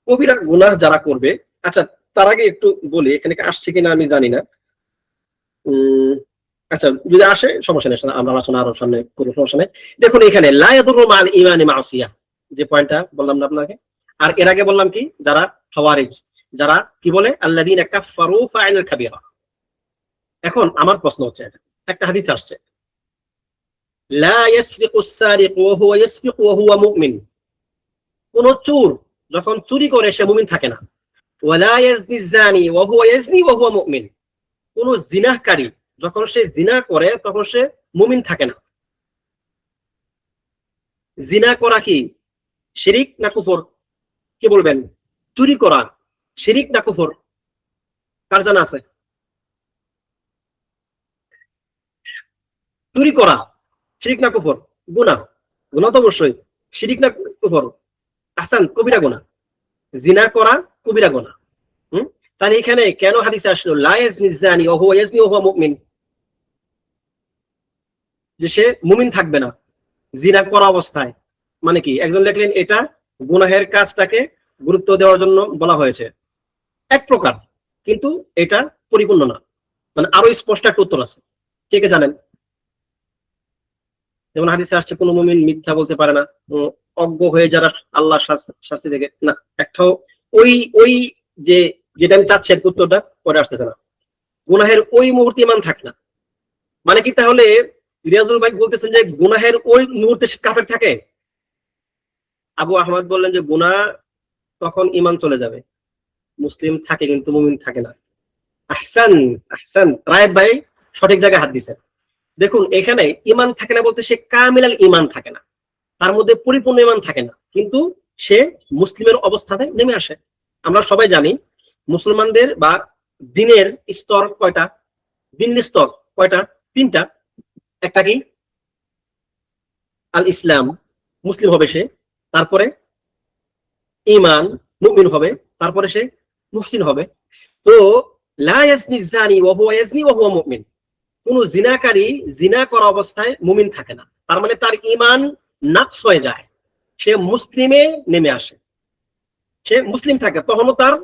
কবিরা গুনাহ যারা করবে, আচ্ছা তার আগে একটু বলি, এখানে আসছে কিনা আমি জানি না, আচ্ছা, যদি আসে সমস্যা নেই, আমরা আলোচনা আরো সামনে কোনো সমস্যা নেই। দেখুন এখানে লা ইয়াদুররু মা'আল ঈমানি মা'সিয়া, যে পয়েন্টটা বললাম না আপনাকে, আর এর আগে বললাম কি, যারা খাওয়ারিজ, যারা কি বলে আল্লাযীনা কাফফারু ফা'আলাল কাবীরা। এখন আমার প্রশ্ন হচ্ছে, একটা হাদিস আসছে লা ইয়াসরিকুস সারিকু ওয়া হুয়া ইয়াসরিকু ওয়া হুয়া মুমিন, কোন চোর যখন চুরি করে সে মুমিন থাকে না। ওয়া লা ইয়াজনিজ জানি ওয়া হুয়া ইয়াজনি ওয়া হুয়া মুমিন, কোন জিনাহকারী যখন সে জিনা করে তখন সে মুমিন থাকে না। জিনা করা কি শিরিক না কুফর? কি বলবেন? চুরি করা শিরিক না কুফর? কার জানা আছে? চুরি করা শিরিক না কুফর? গুনাহ। গুনাহ তো অবশ্যই। শিরিক না কুফর? আহসান, কবিরা গুনাহ। জিনা করা কবিরা গুনাহ। তাহলে এখানে কেন হাদিসে আসলো লা ইয়াজনিজ জানি ওয়া হুয়া ইয়াজনি ওয়া হুয়া মুমিন, যে সে মুমিন থাকবে না জিনা করা অবস্থায়? মানে কি, একজন লিখলেন এটা গুনাহের কাজটাকে গুরুত্ব দেওয়ার জন্য বলা হয়েছে এক প্রকার, কিন্তু এটা পরিপূর্ণ না। মানে আরো স্পষ্ট একটা উত্তর আছে, কে কে জানেন? যেমন হাদিসে আসছে কোন মুমিন মিথ্যা বলতে পারে না, অজ্ঞ হয়ে যারা আল্লাহর শাস্তি থেকে না। একটাও ওই ওই যে যেটা আমি চাচ্ছি উত্তরটা পরে আসতেছে না, গুনাহের ওই মুহূর্তে ইমান থাকে না। মানে কি তাহলে রিয়াজুল ভাই বলতেছেন যে গুনাহের ওই মুহূর্তে কাফের থাকে? আবু আহমদ বললেন যে গুনাহ তখন ইমান চলে যাবে, মুসলিম থাকে কিন্তু মুমিন থাকে না। আহসান, আহসান, রায়েব ভাই সঠিক জায়গায় হাত দিছেন। দেখুন এখানে ইমান থাকে না বলতে সে কামিলাল ইমান থাকে না, তার মধ্যে পরিপূর্ণ ইমান থাকে না, কিন্তু সে মুসলিমের অবস্থাতে নেমে আসে। আমরা সবাই জানি মুসলমানদের বা দিনের স্তর কয়টা? দিনের স্তর কয়টা? তিনটা। একটা কি আল ইসলাম, মুসলিম হবে সে, তারপরে ঈমান, মুমিন হবে, তারপরে সে মুহসিন হবে। তো লা ইয়াজনি জানি ওয়া হুয়া ইয়াজনি ওয়া হুয়া মুমিন, কোন জিনাকারী জিনা করা অবস্থায় মুমিন থাকে না, তার মানে তার ঈমান নাকস হয়ে যায়, সে মুসলিমে নেমে আসে, সে মুসলিম থাকে, তখনও তার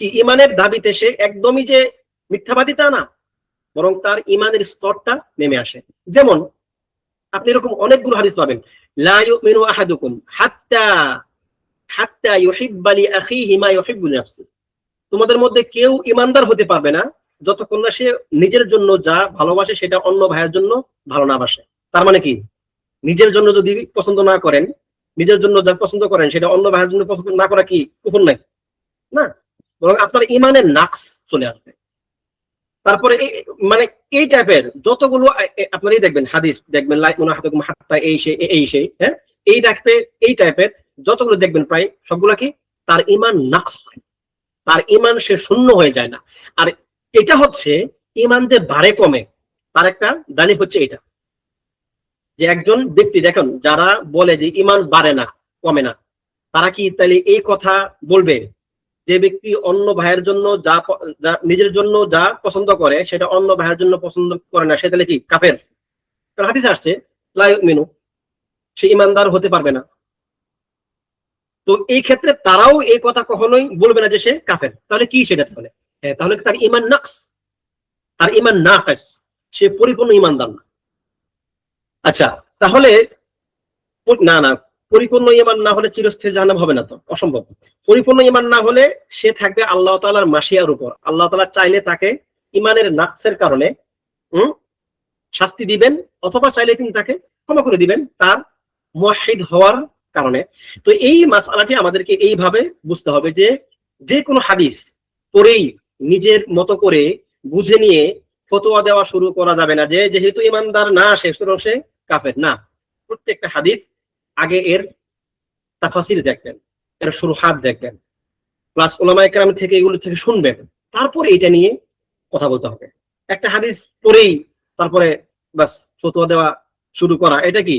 কি ঈমানের দাবিতে সে একদমই যে মিথ্যাবাদী তা না, বরং তার ঈমানের স্তরটা নেমে আসে। যেমন আপনি এরকম অনেকগুলো হাদিস পাবেন, লা ইউমিনু আহাদুকুম হাত্তা হাত্তা ইউহিব্বা লিআখিহি মা ইউহিব্বু লিনাফসি, তোমাদের মধ্যে কেউ ঈমানদার হতে পারবে না যতক্ষণ না সে নিজের জন্য যা ভালোবাসে সেটা অন্য ভাইয়ের জন্য ভালো না বাসে। তার মানে কি, নিজের জন্য যদি পছন্দ না করেন, নিজের জন্য যা পছন্দ করেন সেটা অন্য ভাইয়ের জন্য পছন্দ না করা কি কুফর নাই? না, বরং আপনার ঈমানের নাকস চলে আসবে। তারপরে মানে এই টাইপের যতগুলো আপনারাই দেখবেন হাদিস, দেখবেন এই সেই, হ্যাঁ, এই টাইপের যতগুলো দেখবেন প্রায় সবগুলা কি তার ঈমান নাকস হয়, তার ঈমান সে শূন্য হয়ে যায় না। আর এটা হচ্ছে ঈমান যে বাড়ে কমে তার একটা দালিল হচ্ছে এটা, যে একজন ব্যক্তি দেখেন যারা বলে যে ঈমান বাড়ে না কমে না, তারা কি তাহলে এই কথা বলবে যে ব্যক্তি অন্য ভাইয়ের জন্য যা নিজের জন্য যা পছন্দ করে সেটা অন্য ভাইয়ের জন্য পছন্দ করে না, সে তাহলে কি কাফের? কারণ হাদিস আসছে লা ইউমিনু, সে ঈমানদার হতে পারবে না। তো এই ক্ষেত্রে তারাও এই কথা কখনোই বলবে না যে সে কাফের। তাহলে কি সেটা? তাহলে তাহলে তার ঈমান নাকস, তার ঈমান নাকিস, সে পরিপূর্ণ ঈমানদার না। আচ্ছা, তাহলে না না, পরিপূর্ণ ঈমান না হলে চিরস্থায়ী জাহান্নাম হবে না, তো অসম্ভব। পরিপূর্ণ ঈমান না হলে সে থাকবে আল্লাহ তাআলার মাশিয়ার উপর, আল্লাহ তাআলা চাইলে তাকে ঈমানের নাকসের কারণে শাস্তি দিবেন, অথবা চাইলে তিনি তাকে ক্ষমা করে দিবেন তার মুওয়াহহিদ হওয়ার কারণে। তো এই মাসআলাটি আমাদেরকে এইভাবে বুঝতে হবে যে যে কোনো হাদিস পড়েই নিজের মতো করে বুঝে নিয়ে ফতোয়া দেওয়া শুরু করা যাবে না যে যেহেতু ঈমানদার না সে কাফের না। প্রত্যেকটা হাদিস আগে এর তাফাসির দেখবেন, এর শুরুহাত দেখবেন, প্লাস উলামায়ে কেরাম থেকে এগুলো থেকে শুনবেন, তারপর এটা নিয়ে কথা বলতে হবে। একটা হাদিস পড়েই তারপরে বাস ফতোয়া দেওয়া শুরু করা, এটা কি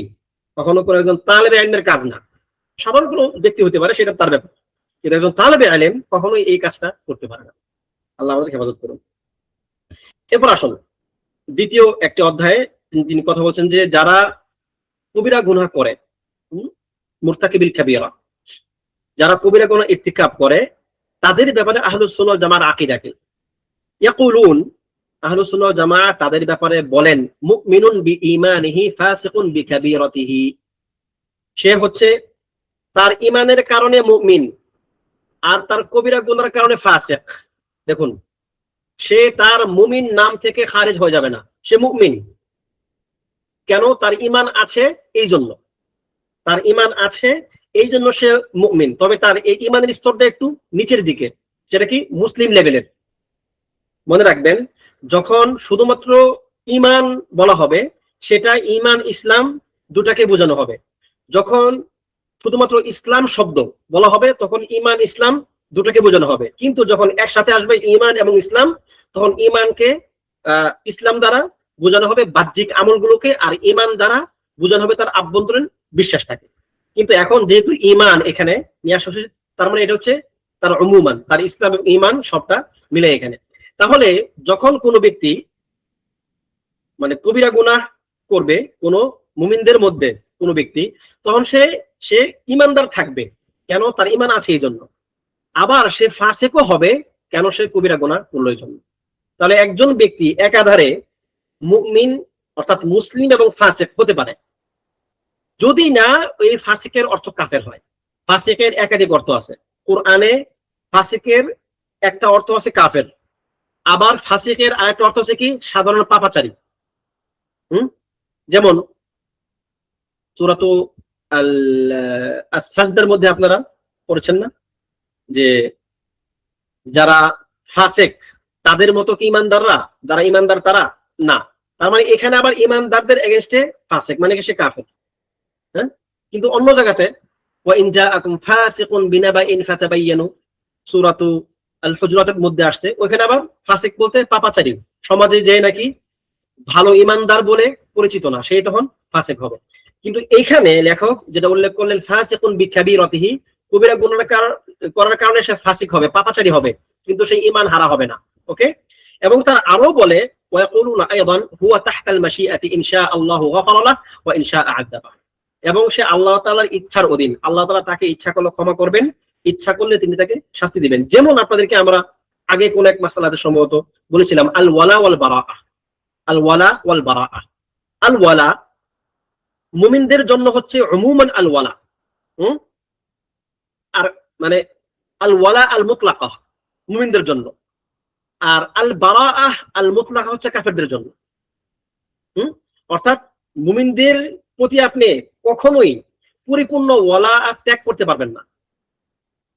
কখনো কোনো একজন তালেবে ইলমের কাজ না। সাধারণ কোনো ব্যক্তি হতে পারে, সেটা তার ব্যাপার, কিন্তু একজন তালেবে ইলম কখনোই এই কাজটা করতে পারে না। আল্লাহ আমাদের হেফাজত করুন। এরপর আসুন দ্বিতীয় একটি অধ্যায়ে তিনি কথা বলছেন যে যারা কবিরা গুনাহ করে, মুরতাকিবিল কাবীরা, যারা কবিরা গুনাহ ইরতিকাব করে, তাদের ব্যাপারে আহলুস সুন্নাহ ওয়াল জামার আকীদা কি? ইয়াকুলুন, আহলুস সুন্নাহ ওয়াল জামাআহ তাদের ব্যাপারে বলেন মুমিনুন বিঈমানিহি ফাসিকুন বিকাবীরাতিহি, সে হচ্ছে তার ঈমানের কারণে মুমিন আর তার কবিরা গুনার কারণে ফাসিক। দেখুন, সে তার মুমিন নাম থেকে খারিজ হয়ে যাবে না, সে মুমিন। কেন? তার ঈমান আছে এই জন্য, তার ঈমান আছে এই জন্য সে মুমিন। তবে তার এই ঈমানের স্তরটা একটু নিচের দিকে, সেটা কি মুসলিম লেভেলের। মনে রাখবেন, যখন শুধুমাত্র ঈমান বলা হবে সেটা ঈমান ইসলাম দুটাকে বোঝানো হবে। যখন শুধুমাত্র ইসলাম শব্দ বলা হবে তখন ঈমান ইসলাম দুটাকে বোঝানো হবে। কিন্তু যখন একসাথে আসবে ঈমান এবং ইসলাম, তখন ঈমানকে ইসলাম দ্বারা বোঝানো হবে বাহ্যিক আমলগুলোকে, আর ঈমান দ্বারা বোঝানো হবে তার আভ্যন্তরীণ বিশ্বাসটাকে। কিন্তু এখন যেহেতু ঈমান এখানে নিয়ে আসা হচ্ছে, তার মানে এটা হচ্ছে তার উমুমান, তার ইসলাম এবং ঈমান সবটা মিলে এখানে। তাহলে যখন কোনো ব্যক্তি মানে কবিরা গুনাহ করবে কোনো মুমিনদের মধ্যে কোনো ব্যক্তি, তখন সে ঈমানদার থাকবে, কেন? তার ঈমান আছে এই জন্য। আবার সে ফাসিকও হবে, কেন? সে কবিরা গুনাহ করলো এই জন্য। তাহলে একজন ব্যক্তি একাধারে মুমিন অর্থাৎ মুসলিম এবং ফাসিক হতে পারে, যদি না এই ফাসিকের অর্থ কাফের হয়। ফাসিকের একাধিক অর্থ আছে কোরআনে। ফাসিকের একটা অর্থ আছে কাফের, আবার ফাসিকের আরেকটা অর্থ আছে কি সাধারণ পাপাচারী। যেমন সূরাতু আস-সাজদার মধ্যে আপনারা পড়েছেন না যে যারা ফাসিক তাদের মতো কি ঈমানদাররা? যারা ঈমানদার তারা না। তার মানে এখানে আবার ঈমানদারদের এগেইনস্টে ফাসিক মানে কি সে কাফের। হ্যাঁ, কিন্তু অন্য জায়গাতে ওয়া ইন জাআকুম ফাসিকুন বিনাবাইন ফাতাবায়ানু, সূরাতু আল হুজুরাতের মধ্যে আসছে, ওখানে আবার ফাসিক বলতে পাপাচারী, সমাজে যে নাকি ভালো ঈমানদার বলে পরিচিত না, সেই তখন ফাসিক হবে। কিন্তু এইখানে লেখক যেটা উল্লেখ করলেন ফাসিকুন বিকাবীরাতিহি, কবিরা গুনাহ করার কারণে সে ফাসিক হবে, পাপাচারী হবে, কিন্তু সেই ঈমান হারা হবে না। ওকে। এবং তার আরো বলে ওয়ায়াকুলুনা আইদান হুয়া তাহতাল মাশিআতি ইনশা আল্লাহু গাফারা লাহু ওয়া ইনশা আ'আযাবা, এবং সে আল্লাহ তাআলার ইচ্ছার অধীন। আল্লাহ তাআলা তাকে ইচ্ছা করলে ক্ষমা করবেন, ইচ্ছা করলে তিনি তাকে শাস্তি দিবেন। যেমন আপনাদেরকে আমরা আগে কোন এক মাসআলাতে সম্ভবত বলেছিলাম আল ওয়ালা ওয়াল বারাআ। আল ওয়ালা ওয়াল বারাআ, আল ওয়ালা মুমিনদের জন্য হচ্ছে উমুমান আল ওয়ালা, আর মানে আল ওয়ালা আল মুতলাকা মুমিনদের জন্য, আর আল বারাআ আল মুতলাকা হচ্ছে কাফেরদের জন্য। অর্থাৎ মুমিনদের প্রতি আপনি কখনোই পরিপূর্ণ ওয়ালা ত্যাগ করতে পারবেন না,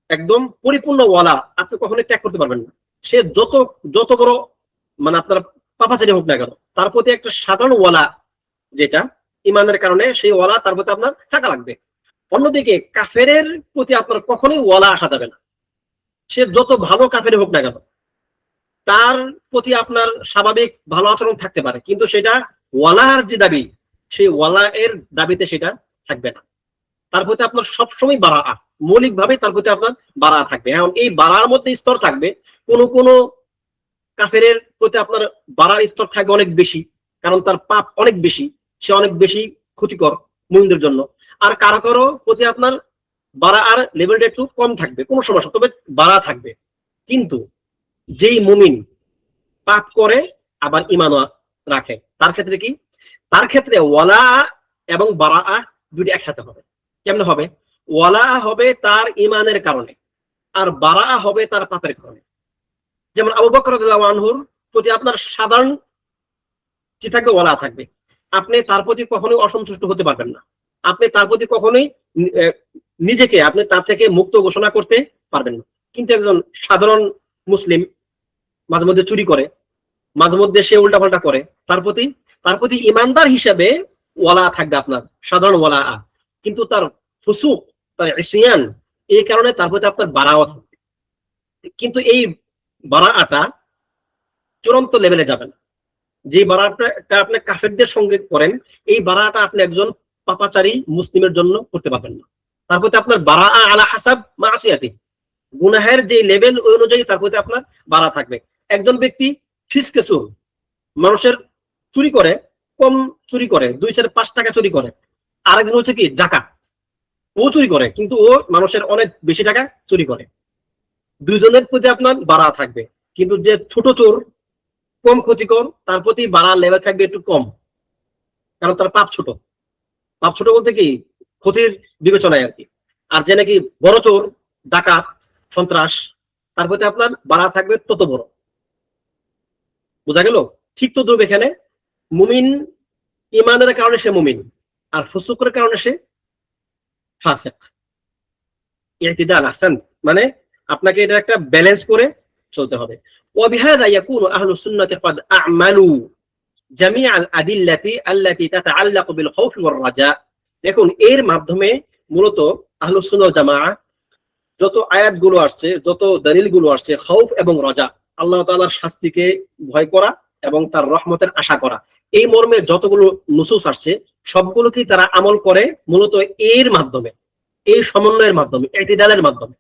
একদম পরিপূর্ণ ওয়ালা আপনি কখনোই ত্যাগ করতে পারবেন না। সে যত বড় মানে আপনার পাপাচারী হোক না কেন, তার প্রতি একটা সাধারণ ওয়ালা যেটা ঈমানের কারণে, সেই ওয়ালা তার প্রতি আপনার থাকা লাগবে। অন্যদিকে কাফেরের প্রতি আপনার কখনোই ওয়ালা আসা যাবে না, সে যত ভালো কাফের হোক না কেন, তার প্রতি আপনার স্বাভাবিক ভালো আচরণ থাকতে পারে, কিন্তু সেটা ওয়ালার যে দাবি, সেই ওয়ালা এর দাবিতে সেটা থাকবে না। তার প্রতি আপনার সবসময় বারাআ, মৌলিকভাবে তার প্রতি আপনার বারাআ থাকবে। এখন এই বারাআর মধ্যে স্তর থাকবে, কোন কাফেরের প্রতি আপনার বারাআর স্তর থাকবে অনেক বেশি, কারণ তার পাপ অনেক বেশি, সে অনেক বেশি ক্ষতিকর মুমিনদের জন্য। আর কারো প্রতি আপনার বারাআর লেভেলটা একটু কম থাকবে, কোনো সমস্যা, তবে বারাআ থাকবে। কিন্তু যেই মুমিন পাপ করে আবার ঈমানও রাখে, তার ক্ষেত্রে কি? তার ক্ষেত্রে ওয়ালা এবং বারাআ দুটি একসাথে হবে। কেমনে হবে? ওয়ালা হবে তার ঈমানের কারণে, আর বারাআ হবে তার পাপের কারণে। যেমন আবু বকর রাদিয়াল্লাহু আনহুর প্রতি আপনার সাধারণ কি থাকবে? ওয়ালা থাকবে। আপনি তার প্রতি কখনোই অসন্তুষ্ট হতে পারবেন না, আপনি তার প্রতি কখনোই নিজেকে আপনি তার থেকে মুক্ত ঘোষণা করতে পারবেন না। কিন্তু একজন সাধারণ মুসলিম মাঝে মধ্যে চুরি করে, মাঝে মধ্যে সে উল্টাপাল্টা করে, তার প্রতি ইমানদার হিসাবে ওয়ালা থাকবে আপনার, সাধারণ ওয়ালা। কিন্তু তার ফুসুক, তার ইসিয়ান, এই কারণে তার প্রতি আপনার বারাআ থাকবে। কিন্তু এই বারাআটা চূড়ান্ত লেভেলে যাবে না। যে বারাআটা আপনি কাফেরদের সঙ্গে করেন, এই বারাআটা আপনি একজন পাপাচারী মুসলিমের জন্য করতে পারবেন না। তার প্রতি আপনার বারাআ আলা হাসাব মাসিয়াতি, গুনাহের যে লেভেল ওই অনুযায়ী তার প্রতি আপনার বারাআ থাকবে। একজন ব্যক্তি ফিসকে চোর, মানুষের চুরি করে, কম চুরি করে, 2-5 টাকা চুরি করে। আরেকজন হচ্ছে কি ডাকাত, ও চুরি করে কিন্তু ও মানুষের অনেক বেশি টাকা চুরি করে। দুইজনের প্রতি আপনার বারাআ থাকবে। কিন্তু যে ছোট চোর, কম ক্ষতিকর, তার প্রতি বাড়ার লেভেল থাকবে একটু কম, কারণ তার পাপ ছোট। পাপ ছোট বলতে কি, ক্ষতির বিবেচনায় আর কি। আর যে নাকি বড় চোর, ডাকাত, সন্ত্রাস, তার প্রতি আপনার বাড়া থাকবে তত বড়। বোঝা গেল? ঠিক তো দ্রুব এখানে মুমিন ইমানের কারণে সে মুমিন, আর ফুসুকের কারণে সে ফাসিক। ইতিদাল আহসান, মানে আপনাকে এটা একটা ব্যালেন্স করে চলতে হবে। وبهذا يكون أهل السنة قد أعملوا جميع الأدلة التي تتعلق بالخوف والرجاء। দেখুন এর মাধ্যমে মূলত আহলুস সুন্নাহ ওয়াল জামাআহ যত আয়াতগুলো আসছে, যত দলিলগুলো আসছে খাউফ এবং রাজা, আল্লাহ তাআলার শাস্তিকে ভয় করা এবং তার রহমতের আশা করা, এই মর্মে যতগুলো নুসুস আসছে সবগুলোকেই তারা আমল করে মূলত এর মাধ্যমে, এই সমন্বয়ের মাধ্যমে, ইতিদালের মাধ্যমে।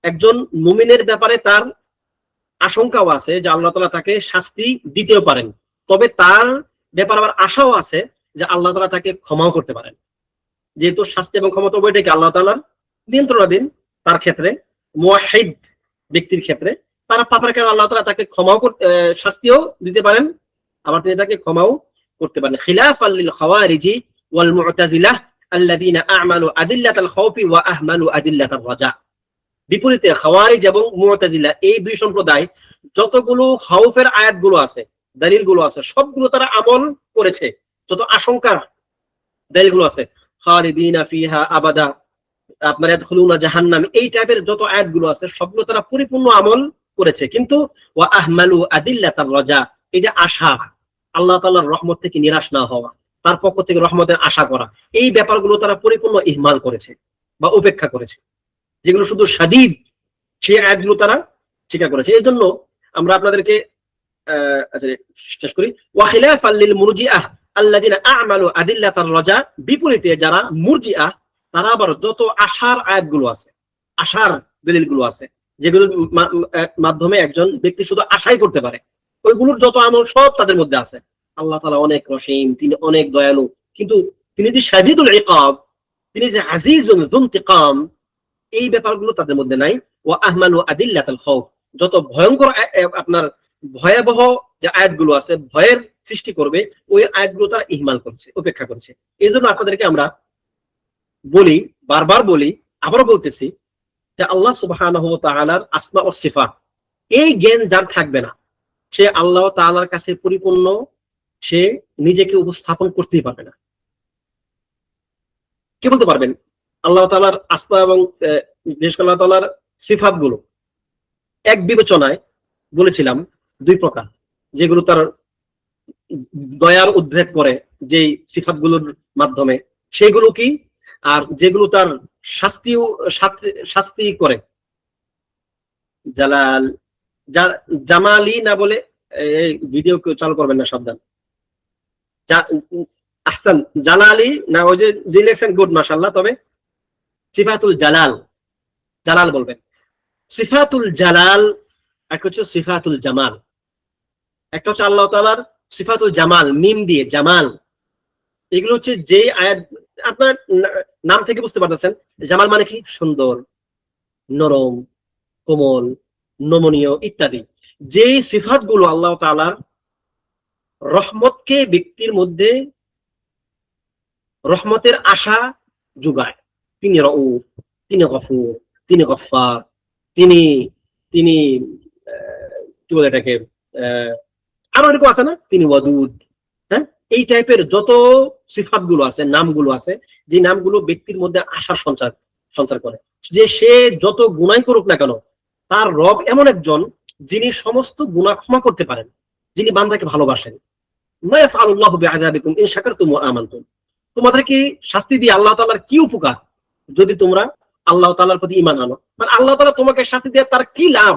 একজন মুমিনের ব্যাপারে তার আশঙ্কাও আছে যে আল্লাহ তাআলা তাকে শাস্তি দিতেও পারেন, তবে তার ব্যাপারে আবার আশাও আছে যে আল্লাহ তাআলা তাকে ক্ষমাও করতে পারেন। যেহেতু শাস্তি এবং ক্ষমতা উভয়টাকে আল্লাহ তাআলার নিয়ন্ত্রণাধীন, তার ক্ষেত্রে মুওয়াহিদ ব্যক্তির ক্ষেত্রে তারা পাপের কারণে আল্লাহ তাআলা তাকে ক্ষমাও শাস্তিও দিতে পারেন, আবার তিনি তাকে ক্ষমাও করতে পারেন। খিলাফাল লিল খাওয়ারিজি ওয়াল মু'তাজিলাহ আল্লাযীনা আ'মালু আদিল্লাতাল খাউফি ওয়া আহমালু আদিল্লাতার রাজা। বিপরীতে খাওয়ারিজ এবং মু'তাজিলা এই দুই সম্প্রদায় যতগুলো খাউফের আয়াতগুলো আছে, দলিলগুলো আছে, সবগুলো তারা আমল করেছে। যত আশঙ্কার দলিলগুলো আছে, খালিদিনা ফিহা আবাদা, আপনার ইয়াদখুলুনা জাহান্নাম, এই টাইপের যত আয়াতগুলো আছে সবগুলো তারা পরিপূর্ণ আমল করেছে। কিন্তু ওয়া আহমালু আদিল্লাতার রাজা, এই যে আশা, আল্লাহ তাআলার রহমত থেকে নিরাশ না হওয়া, তার পক্ষ থেকে রহমতের আশা করা, এই ব্যাপারগুলো তারা পরিপূর্ণ ইহমাল করেছে বা উপেক্ষা করেছে। যেগুলো শুধু শাদীদ, সেই আয়াতগুলো তারা স্বীকার করেছে। এই জন্য আমরা আপনাদেরকে শেষ করি। ওয়া খিলাফাল লিল মুরজিআহ আল্লাযীনা আ'মালু আদিল্লাতার রাজা, বিপরীতে যারা মুরজিআহ তারা আবার যত আশার আয়াতগুলো আছে, আশার দলিলগুলো আছে, যেগুলোর মাধ্যমে একজন ব্যক্তি শুধু আশাই করতে পারে, ওইগুলোর যত আমল সব তাদের মধ্যে আছে। আল্লাহ তাআলা অনেক রহিম, তিনি অনেক দয়ালু, কিন্তু তিনি যে শাদীদুল ইকাব, তিনি যে আজিজুন যুনতিকাম, এই ব্যাপারগুলো তাদের মধ্যে নাই। ওয়া আহমালু আদিল্লাতাল খাউফ, যত ভয়ঙ্কর আপনার ভয়াবহ যে আয়াতগুলো আছে, ভয়ের সৃষ্টি করবে, ওই আয়াতগুলো তারা ইহমাল করছে, উপেক্ষা করছে। এই জন্য আপনাদেরকে আমরা বলি, বারবার বলি, আবারও বলতেছি যে আল্লাহ সুবহানাহু ওয়া তাআলার আসমা ও সিফাত, এই জ্ঞান যার থাকবে না, সে আল্লাহ তাআলার কাছে পরিপূর্ণ সে নিজেকে উপস্থাপন করতেই পারবে না। কি বলতে পারবেন আল্লাহ তাআলার আসমা এবং বিশেষ করে আল্লাহ তাআলার সিফাত গুলো এক বিবেচনায় বলেছিলাম দুই প্রকার, যেগুলো তার দয়ার উদ্রেক করে যেই সিফাত গুলোর মাধ্যমে, সেগুলো কি, আর যেগুলো তার শাস্তি করে, জালাল, জামালি না বলে ভিডিও চালু করবেন না, সাবধান। আহসান, জালালি না, ওই যে ডিলেকশন গুড, মাশাআল্লাহ, তবে সিফাতুল জালাল, জালাল বলবেন। সিফাতুল জালাল, একটা হচ্ছে সিফাতুল জামাল, একটা হচ্ছে আল্লাহ তাআলার সিফাতুল জামাল, মিম দিয়ে জামাল। এগুলো হচ্ছে যে আয়াত, আপনার নাম থেকে বুঝতে পারতেছেন জামাল মানে কি, সুন্দর, নরম, কোমল, নমনীয় ইত্যাদি। যে সিফাত গুলো আল্লাহ তাআলার রহমতকে ব্যক্তির মধ্যে রহমতের আশা যোগায়। তিনি রউফ, তিনি গফুর, তিনি গফফার, তিনি তিনি কি বলে এটাকে, আরো এরকম আছে না, তিনি ওয়াদুদ। হ্যাঁ, এই টাইপের যত সিফাত গুলো আছে, নামগুলো আছে, যে নামগুলো ব্যক্তির মধ্যে আশার সঞ্চার করে, যে সে যত গুনাহ করুক না কেন, তার রব এমন একজন যিনি সমস্ত গুনাহ ক্ষমা করতে পারেন, যিনি বান্দাকে ভালোবাসেন। মা ইয়াফআলুল্লাহু বিআযাবিকুম ইন শাকারতুম ওয়া আমানতুম, তোমাদেরকে শাস্তি দিয়ে আল্লাহ তাআলার কি উপকার যদি তোমরা আল্লাহ তাআলার প্রতি ঈমান আনো, মানে আল্লাহ তাআলা তোমাকে শাস্তি দিয়ে তার কি লাভ,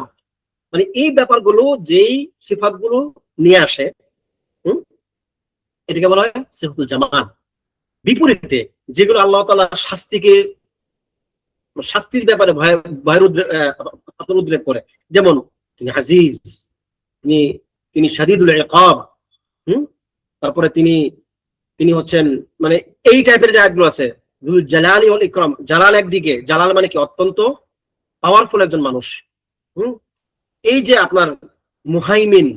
মানে এই ব্যাপারগুলো যেই সিফাতগুলো নিয়ে আসে, এটাকে বলা হয় সিফাতুল জামাল। বিপরীতে যেগুলো আল্লাহ তাআলা শাস্তির ব্যাপারে ভয়ের উদ্রেক করে, যেমন তিনি আজিজ, তিনি শাদীদুল ইকাব, তারপরে তিনি হচ্ছেন, মানে এই টাইপের যে আয়াতগুলো আছে, যুল জালালি ওয়াল ইকরাম, জালাল একদিকে, জালাল মানে কি অত্যন্ত পাওয়ারফুল একজন মানুষ, এই যে আপনার মুহাইমিন,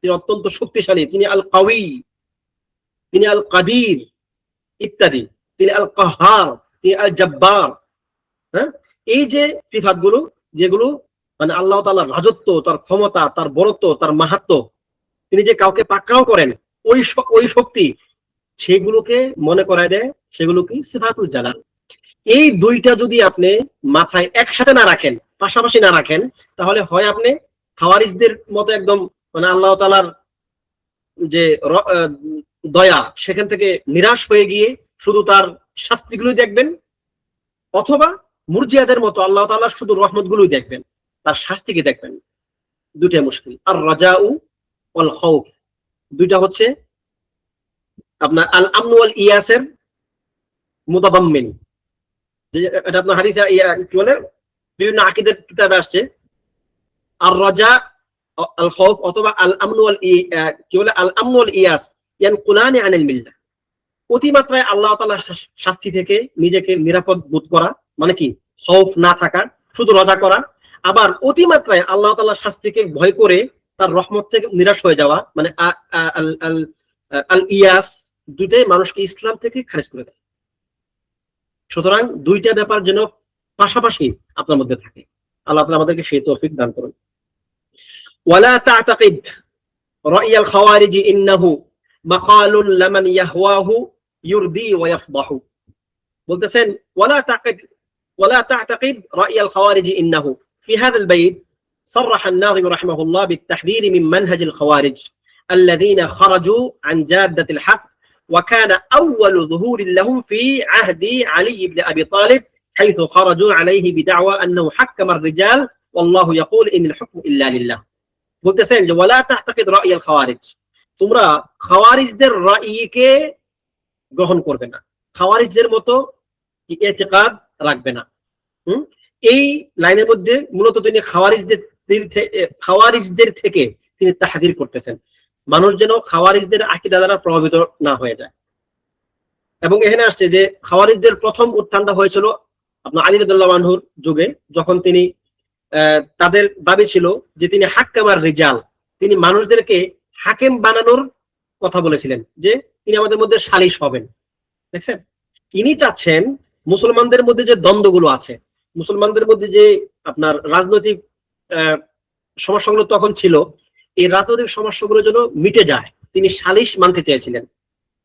তিনি অত্যন্ত শক্তিশালী, তিনি আল কাউই, তিনি আল কাদির ইত্যাদি, তিনি আল কাহার, তিনি আল জব্বার। হ্যাঁ, এই যে সিফাতগুলো, যেগুলো মানে আল্লাহ তাআলার রাজত্ব, তার ক্ষমতা, তার বড়ত্ব, তার মাহাত্ম্য, তিনি যে কাউকে পাকড়াও করেন, ওই শক্তি, সেগুলোকে মনে করায় দেয়, সেগুলো কি সিফাতুল জালাল। এই দুইটা যদি আপনি মাথায় একসাথে না রাখেন, পাশাপাশি না রাখেন, তাহলে হয় আপনি খাওয়ারিজদের মতো একদম মানে আল্লাহ তাআলার যে দয়া, সেখান থেকে নিরাশ হয়ে গিয়ে শুধু তার শাস্তিগুলোই দেখবেন, অথবা মুরজিয়াদের মতো আল্লাহ তাআলার শুধু রহমতগুলোই দেখবেন, তার শাস্তিকে দেখবেন। দুইটা মুশকিল। আর রাজাউ ওয়াল খাউফ, দুইটা হচ্ছে আপনার আল আমন ওয়াল ইয়াসের মুতাদাম্মিন। এটা আপনার হাদিসে কি বলে, বিভিন্ন আকীদার কিতাবে আসছে, আর রাজা আল খাউফ অথবা আল আমন ওয়াল কি বলে, আল আমন ওয়াল ইয়াস ইয়ানকুলানি আনিল মিল্লাহ। অতিমাত্রায় আল্লাহ তাআলার শাস্তি থেকে নিজেকে নিরাপদ বোধ করা, মানে কি খাউফ না থাকা, শুধু রজা করা। আবার অতিমাত্রায় আল্লাহ তাআলার শাস্তিকে ভয় করে তার রহমত থেকে নিরাশ হয়ে যাওয়া, মানে আল ইয়াস, দুইটাই মানুষকে ইসলাম থেকে খারিজ করে দেয়। সুতরাং দুইটা ব্যাপার যেন পাশাপাশি আপনার মধ্যে থাকে। আল্লাহ তাআলা আমাদেরকে সেই তৌফিক দান করুন। ওয়ালা তা'তাকিদ রা'য়াল খাওয়ারিজ ইন্নাহু মাকালুন লামান ইয়াহওয়াহু ইউরদি ওয়া ইয়াফদাহু। বলতেছেন ওয়ালা তা'তাকিদ রা'য়াল খাওয়ারিজ ইন্নাহু। في هذا البيت صرح الناظم رحمه الله بالتحذير من منهج الخوارج الذين خرجوا عن جادة الحق، وكان أول ظهور لهم في عهد علي بن أبي طالب، حيث خرجوا عليه بدعوى أنه حكم الرجال والله يقول إن الحكم إلا لله. বলতেছেন যে ওয়ালা তাহতাকিদ রা'য়াল খাওয়ারিজ, তোমরা খাওয়ারিজদের রা'ইকে গ্রহণ করবে না, খাওয়ারিজদের মতো ইতিকাদ রাখবে না। এই লাইনের মধ্যে মূলত তিনি খাওয়ারিজদের থেকে তিনি তাহদির করতেছেন, মানুষ যেন খাওয়ারিজদের আকীদা দ্বারা প্রভাবিত না হয়ে যায়। এবং এখানে আসছে যে খাওয়ারিজদের প্রথম উত্থানটা হয়েছিল আপনার আলী রাদিয়াল্লাহু আনহুর যুগে, যখন তিনি তাদের দাবি ছিল যে তিনি হাক্কামার রিজাল, তিনি মানুষদেরকে হাকিম বানানোর কথা বলেছিলেন, যে তিনি আমাদের মধ্যে সালিশ হবেন। দেখছেন, তিনি চাচ্ছেন মুসলমানদের মধ্যে যে দ্বন্দ্বগুলো আছে, মুসলমানদের মধ্যে যে আপনার রাজনৈতিক সমস্যাগুলো তখন ছিল, এই রাজনৈতিক সমস্যাগুলো যেন মিটে যায়, তিনি সালিশ মানতে চেয়েছিলেন,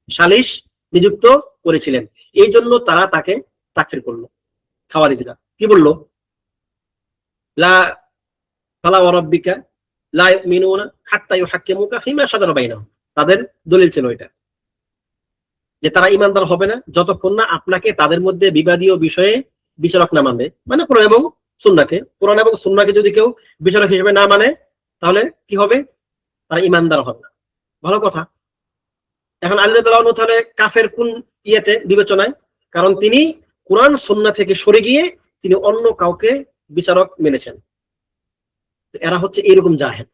সালিশ নিযুক্ত করেছিলেন। এই জন্য তারা তাকে তাকফির করলো। খাওয়ারিজরা কি বললো, লা ফালা ওয়া রাব্বিকা লা ইউমিনুনা হাত্তা ইউহাক্কিমুকা ফিমা শাজারা বাইনাহুম। তাদের দলিল ছিল এটা, যে তারা ঈমানদার হবে না যতক্ষণ না আপনাকে তাদের মধ্যে বিবাদীয় বিষয়ে বিচারক না মানবে, মানে কোরআন এবং সুন্নাহকে। কোরআন এবং সুন্নাহকে যদি কেউ বিচারক হিসেবে না মানে, তাহলে কি হবে, তারা ঈমানদার হবে না। ভালো কথা। এখন আলী রাদিয়াল্লাহু আনহু তাহলে কাফের কোন ইয়েতে বিবেচনায়? কারণ তিনি কোরআন সুন্নাহ থেকে সরে গিয়ে তিনি অন্য কাউকে বিচারক মেনেছেন। এরা হচ্ছে এরকম জাহেল,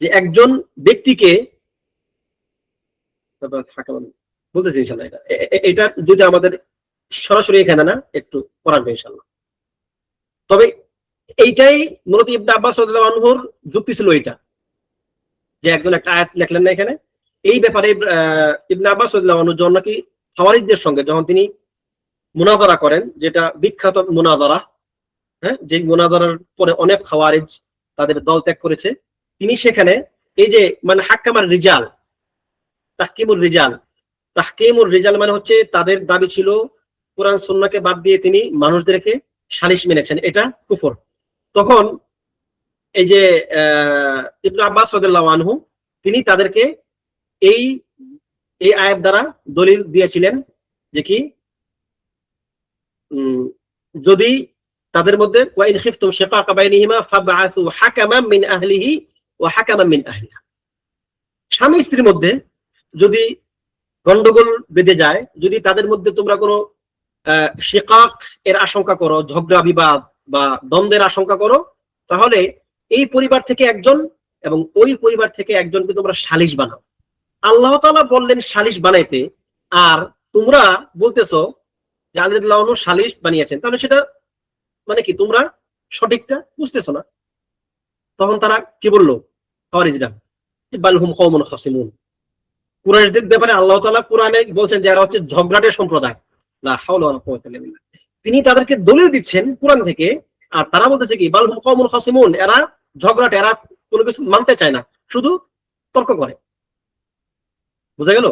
যে একজন ব্যক্তিকে বলতেছি ইনশাআল্লাহ, এটা যদি আমাদের সরাসরি এখানে না, একটু পড়াবে ইনশাআল্লাহ। তবে এইটাই মূলত ইবনে আব্বাস রাদিয়াল্লাহু আনহুর যুক্তি ছিল, এইটা যে একজন একটা আয়াত লিখলেন না এখানে, এই ব্যাপারে ইবনে আব্বাস রাদিয়াল্লাহু আনহু যখন নাকি খাওয়ারিজদের সঙ্গে যখন তিনি মুনাজারা করেন, যেটা বিখ্যাত মুনাজারা, হ্যাঁ, যে মুনাজারার পরে অনেক খাওয়ারিজ তাদের দল ত্যাগ করেছে, তিনি সেখানে এই যে মানে হাক্কামার রিজাল, তাহকিমুর রিজাল মানে হচ্ছে তাদের দাবি ছিল কোরআন সুন্নাহকে বাদ দিয়ে তিনি মানুষদেরকে সালিশ মেনেছেন, এটা কুফর। তখন এই যে ইবনে আব্বাস রাদিয়াল্লাহু আনহু তিনি তাদেরকে এই আয়াত দ্বারা দলিল দিয়েছিলেন যে কি, যদি তাদের মধ্যে ওয়া ইন খিফতুম শিকাকা বাইনিহিমা ফাবআসু হাকামান মিন আহলিহি ওয়া হাকামান মিন আহলিহা, স্বামী স্ত্রীর মধ্যে যদি গন্ডগোল বেঁধে যায়, যদি তাদের মধ্যে তোমরা কোনো শিকাক এর আশঙ্কা করো, ঝগড়া বিবাদ বা দ্বন্দ্বের আশঙ্কা করো, তাহলে এই পরিবার থেকে একজন এবং ওই পরিবার থেকে একজনকে তোমরা সালিশ বানাও। আল্লাহ তাআলা বললেন সালিশ বানাইতে, আর তোমরা বলতেছো যে আলী রাদিয়াল্লাহু আনহু সালিশ বানিয়েছেন, তাহলে সেটা মানে কি, তোমরা সঠিকটা বুঝতেছো না। তখন তারা কি বললো খাওয়ারিজরা, বাল হুম কওমুন খাসিমুন। কুরাইশদের ব্যাপারে আল্লাহ তাআলা কোরআনে বলছেন যে এরা হচ্ছে ঝগড়াটের সম্প্রদায়। লা হাওলা ওয়ালা কুওয়াতা ইল্লা বিল্লাহ। তিনি তাদেরকে দলিল দিচ্ছেন কোরআন থেকে, আর তারা বলতেছে কি বাল হুম কওমুন খাসিমুন, এরা ঝগড়াটে, এরা কোনো কিছু মানতে চায় না, শুধু তর্ক করে। বুঝা গেল?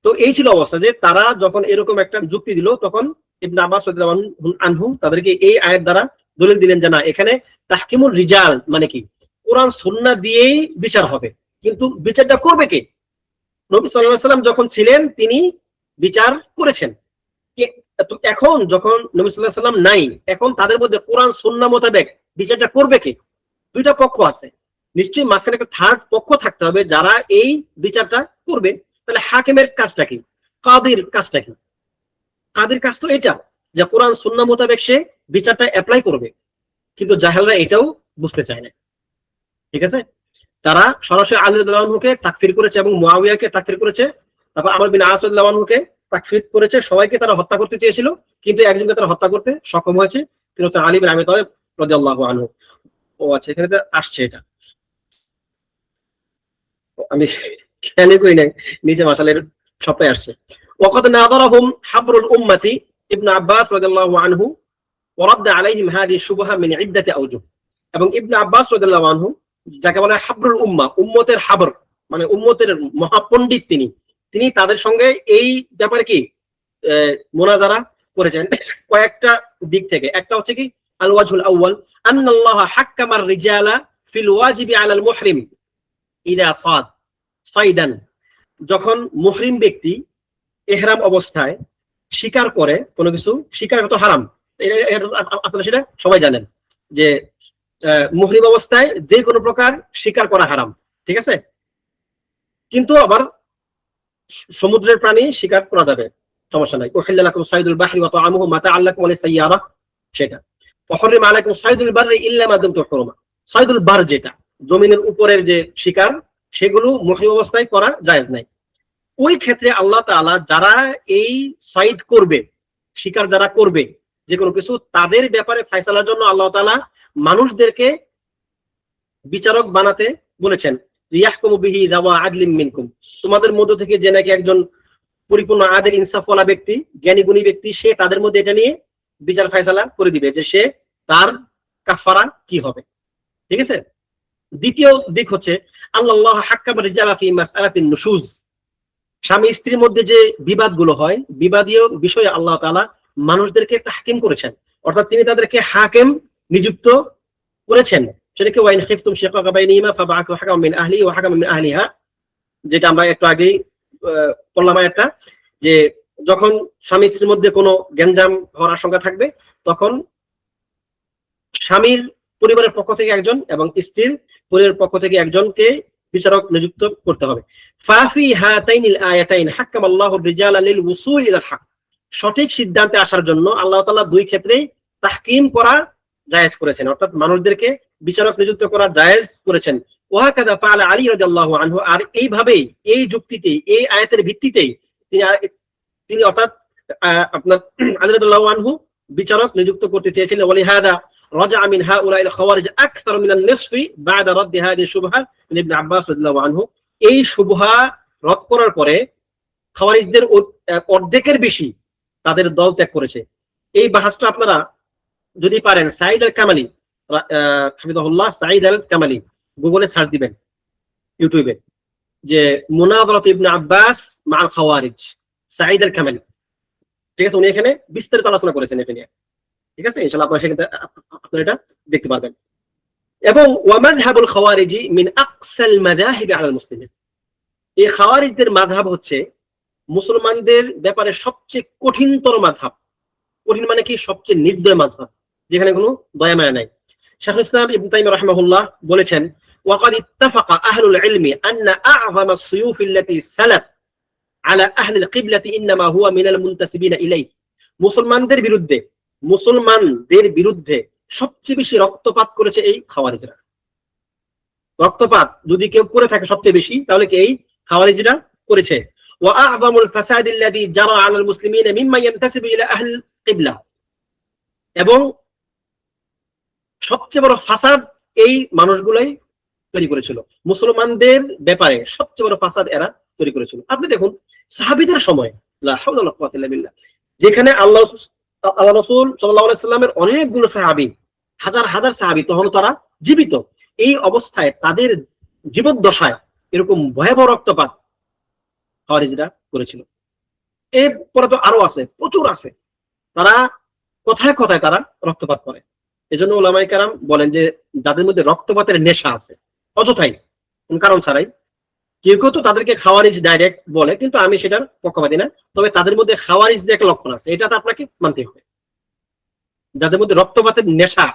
তো এই ছিল অবস্থা যে তারা যখন এরকম একটা যুক্তি দিল, তখন ইবনে আব্বাস রাদিয়াল্লাহু আনহু তাদেরকে এই আয়াত দ্বারা দলিল দিলেন যে না, এখানে তাহকিমুর রিজাল মানে কি, কোরআন সুন্নাহ দিয়েই বিচার হবে, কিন্তু বিচারটা করবে কে? নবী সাল্লাল্লাহু আলাইহি ওয়াসাল্লাম যখন ছিলেন তিনি বিচার করেছেন। তো এখন যখন নবী সাল্লাল্লাহু আলাইহি ওয়াসাল্লাম নাই, এখন তাদের মধ্যে কোরআন সুন্নাহ মোতাবেক বিচারটা করবে কে? দুইটা পক্ষ আছে, নিশ্চয়ই মাঝখানে একটা থার্ড পক্ষ থাকতে হবে যারা এই বিচারটা করবে। তাহলে হাকিমের কাজটা কি? কাদির কাজটা কি? কাদির কাজ তো এটা যে কোরআন সুন্নাহ মোতাবেক সে বিচারটা অ্যাপ্লাই করবে, কিন্তু জাহেলরা এটাও বুঝতে চায় না। ঠিক আছে, তারা সরাসরি আলী রাদিয়াল্লাহু আনহুকে তাকফির করেছে এবং মুয়াবিয়াকে তাকফির করেছে, তারপর আমর বিন আস রাদিয়াল্লাহু আনহুকে তাকফির করেছে। সবাইকে তারা হত্যা করতে চেয়েছিল, কিন্তু একজনকে তারা হত্যা করতে সক্ষম হয়েছে, তিনি হচ্ছে আলী বিন আবি তালিব রাদিয়াল্লাহু আনহু। ও আচ্ছা, এখানে তো আসছে এটা, আমি খেয়ালই করি নাই, নিচে মাসালের সবাই আসছে। ওয়াকাদ নাযারাহুম হাবরুল উম্মতি ইবনে আব্বাস রাদিয়াল্লাহু আনহু ওয়া রাদ্দা আলাইহিম হাযিহি শুবহা মিন ইদ্দাতি আওজুহ। এবং ইবনে আব্বাস রাদিয়াল্লাহু আনহু, যাকে বলা হয় হাবরুল উম্মাহ, উম্মতের হাবর মানে উম্মতের মহাপণ্ডিত, তিনি তিনি তাদের সঙ্গে এই ব্যাপারে কি মুনাজারা করেছেন কয়েকটা দিক থেকে। একটা হচ্ছে কি আল ওয়াজহুল আউয়াল আন্নাল্লাহ হাক্কামার রিজালা ফিল ওয়াজিবি আলাল মুহরিম ইদা সাদ সাইদান। যখন মুহরিম ব্যক্তি ইহরাম অবস্থায় শিকার করে কোনো কিছু, শিকার তো হারাম, আপনারা সেটা সবাই জানেন যে মুহরিম অবস্থায় যে কোনো প্রকার শিকার করা হারাম। ঠিক আছে, কিন্তু আবার সমুদ্রের প্রাণী শিকার করা যাবে, সমস্যা নাই। উহিল্লা লাকুম সাইদুল বাহরি ওয়া তা'আমুহু মাতাআন লাকুম ওয়া লিস-সাইয়ারা, সেটা। ওয়া হাররামা আলাইকুম সাইদুল বাররি ইল্লা মা দুমতুম হুরুমা। সাইদুল বার যেটা জমিনের উপরের যে শিকার, সেগুলো মুহরিম অবস্থায় করা জায়েজ নাই। ওই ক্ষেত্রে আল্লাহ তাআলা যারা এই সাইদ করবে, শিকার যারা করবে যে কোনো কিছু, তাদের ব্যাপারে ফয়সালার জন্য আল্লাহ তাআলা মানুষদেরকে বিচারক বানাতে বলেছেন। ইয়াহকুমু বিহি যাওয়া আদলিম মিনকুম, তোমাদের মধ্য থেকে যে নাকি একজন পরিপূর্ণ আদেল ইনসাফওয়ালা ব্যক্তি, জ্ঞানী গুণী ব্যক্তি, সে তাদের মধ্যে এটা নিয়ে বিচার ফয়সালা করে দিবে যে সে তার কাফারা কি হবে। ঠিক আছে, দ্বিতীয় দিক হচ্ছে আল্লাহ হাক্কামা রিজালা ফি মাসআলাতিন নুশুজ। স্বামী স্ত্রীর মধ্যে যে বিবাদগুলো হয়, বিবাদীয় বিষয়ে আল্লাহ তাআলা মানুষদেরকে তাহকিম করেছেন, অর্থাৎ তিনি তাদেরকে হাকিম নিযুক্ত করেছেন। সেটাকে ওয়াইন খিফতুম শিকাকা বাইনিহিমা ফাবআথু হাকামান মিন আহলিহি ওয়া হাকামান মিন আহলিহা, যেটা আমরা একটু আগেই পড়লাম একটা, যে যখন স্বামী স্ত্রীর মধ্যে কোনো গ্যাঞ্জাম হওয়ার আশঙ্কা থাকবে, তখন স্বামীর পরিবারের পক্ষ থেকে একজন এবং স্ত্রীর পরিবারের পক্ষ থেকে একজনকে বিচারক নিযুক্ত করতে হবে। ফাফি হাতাইনিল আয়াতাইন হাক্কামাল্লাহুর রিজালা লিল উসুল ইলাল হক, সঠিক সিদ্ধান্তে আসার জন্য আল্লাহ তাআলা দুই ক্ষেত্রেই তাহকিম করা জায়েজ করেছেন, অর্থাৎ মানুষদেরকে বিচারক নিযুক্ত করা জায়েজ করেছেন। ওয়াকাদা ফাআলা আলী রাদিয়াল্লাহু আনহু, আর এইভাবেই, এই যুক্তিতেই, এই আয়াতের ভিত্তিতেই তিনি অর্থাৎ আপনার আলী রাদিয়াল্লাহু আনহু বিচারক নিযুক্ত করতে চেয়েছিলেন। ওয়ালিহাদা রাজা মিন হাউলাইল খাওয়ারিজ আকসার মিনান নিসফি বা'দা রাদ্দি হাযিহি শুবহা মিন ইবনে আব্বাস রাদিয়াল্লাহু আনহু। এই শুবহা রদ করার পরে খাওয়ারিজদের অর্ধেকের বেশি তাদের দল ত্যাগ করেছে। এই বাহাসটা আপনারা যদি পারেন, সাঈদ আল কামালি হাফিজাহুল্লাহ, সাঈদ আল কামালি গুগলে সার্চ দিবেন, ইউটিউবে, যে মুনাযারাত ইবনে আব্বাস মা'আল খাওয়ারিজ, সাঈদ আল কামালি। ঠিক আছে, উনি এখানে বিস্তারিত আলোচনা করেছেন এটা নিয়ে। ঠিক আছে, ইনশাআল্লাহ আপনারা সেখানে আপনারা এটা দেখতে পারবেন। এবং ওয়া মাযহাবুল খাওয়ারিজি মিন আকসাল মাযাহিব আলাল মুসলিমিন, এই খাওয়ারিজদের মাযহাব হচ্ছে মুসলমানদের ব্যাপারে সবচেয়ে কঠিনতর মাযহাব। কঠিন মানে কি? সবচেয়ে নির্দয় মাযহাব, যেখানে কোনো দয়া মায়া নাই। শাইখুল ইসলাম ইবনে তাইমিয়া রাহিমাহুল্লাহ বলেছেন, ওয়াকাদ ইত্তাফাকা আহলুল ইলমি আন্না আ'যামা আস-সুয়ুফ আল্লাতী সালাত আলা আহলিল কিবলাতি ইন্নামা হুয়া মিনাল মুনতাসিবিনা ইলাইহি। মুসলমানদের বিরুদ্ধে সবচেয়ে বেশি রক্তপাত করেছে এই খাওয়ারিজরা। রক্তপাত যদি কেউ করে থাকে সবচেয়ে বেশি, তাহলে কি এই খাওয়ারিজরা করেছে। ওয়া আ'যামুল ফাসাদ আল্লাযী জারা আলাল মুসলিমিনা মিম্মা ইয়ানতাসিবু ইলা আহলিল কিবলা, এবং সবচেয়ে বড় ফাসাদ এই মানুষগুলাই তৈরি করেছিল, মুসলমানদের ব্যাপারে সবচেয়ে বড় ফাসাদ এরা তৈরি করেছিল। আপনি দেখুন সাহাবীদের সময়, লা হাওলা ওয়ালা কুওয়াতা ইল্লা বিল্লাহ, যেখানে আল্লাহ রাসূল সাল্লাল্লাহু আলাইহি সাল্লামের অনেকগুলো সাহাবী, হাজার হাজার সাহাবী তখন তারা জীবিত, এই অবস্থায় তাদের জীবদ্দশায় এরকম ভয়াবহ রক্তপাত খাওয়ারিজরা করেছিল। এরপরে তো আরো আছে, প্রচুর আছে। তারা কোথায় কোথায় তারা রক্তপাত করে। এজন্য ওলামায়ে কেরাম বলেন যে যাদের মধ্যে রক্তপাতের নেশা আছে, অযথাই কোন কারণ ছাড়াই, কেউ কেউ তো তাদেরকে খাওয়ারিজ ডাইরেক্ট বলে, কিন্তু আমি সেটার পক্ষপাতী না। তবে তাদের মধ্যে খাওয়ারিজ যে একটা লক্ষণ আছে, এটা তো আপনাকে মানতে হবে। যাদের মধ্যে রক্তপাতের নেশা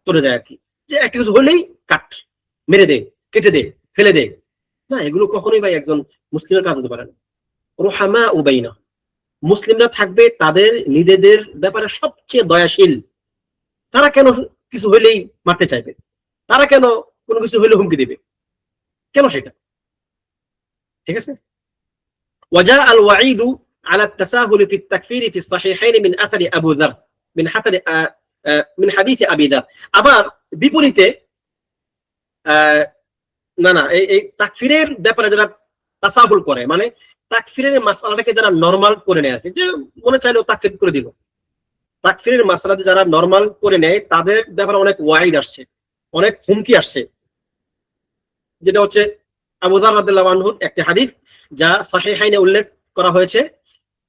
চলে যায় আর কি, যে একটা কিছু হলেই কাট, মেরে দে, কেটে দে, ফেলে দে, না, এগুলো কখনোই ভাই একজন মুসলিমের কাজ হতে পারে না। রুহামা উবাইনা, মুসলিমরা থাকবে তাদের নিজেদের ব্যাপারে সবচেয়ে দয়াশীল। তারা কেন কিছু হইলেই মারতে চাইবে? তারা কেন কোনো কিছু হইলে হুমকি দিবে? কেন সেটা? ঠিক আছে। ওয়াজা আল ওয়াঈদু আলা التساهل في التكفير في الصحيحين من اثر ابو ذر من حديث ابي ذر। আবার বিপরীতে না এই তাকফিরের ব্যাপারে যারা তাসাহুল করে, মানে তাকফিরের মাসআলাটাকে যারা নরমাল করে নেয়, যে মনে চাইলেও তাকফির করে দিব, তাকফিরের মাসআলাতে যারা নরমাল করে নেয় তাদের ব্যাপারে অনেক ওয়াইদ আসছে, অনেক হুমকি আসছে। যেটা হচ্ছে আবু যার রাদিয়াল্লাহু আনহুর একটি হাদিস যা সাহিহাইনে উল্লেখ করা হয়েছে,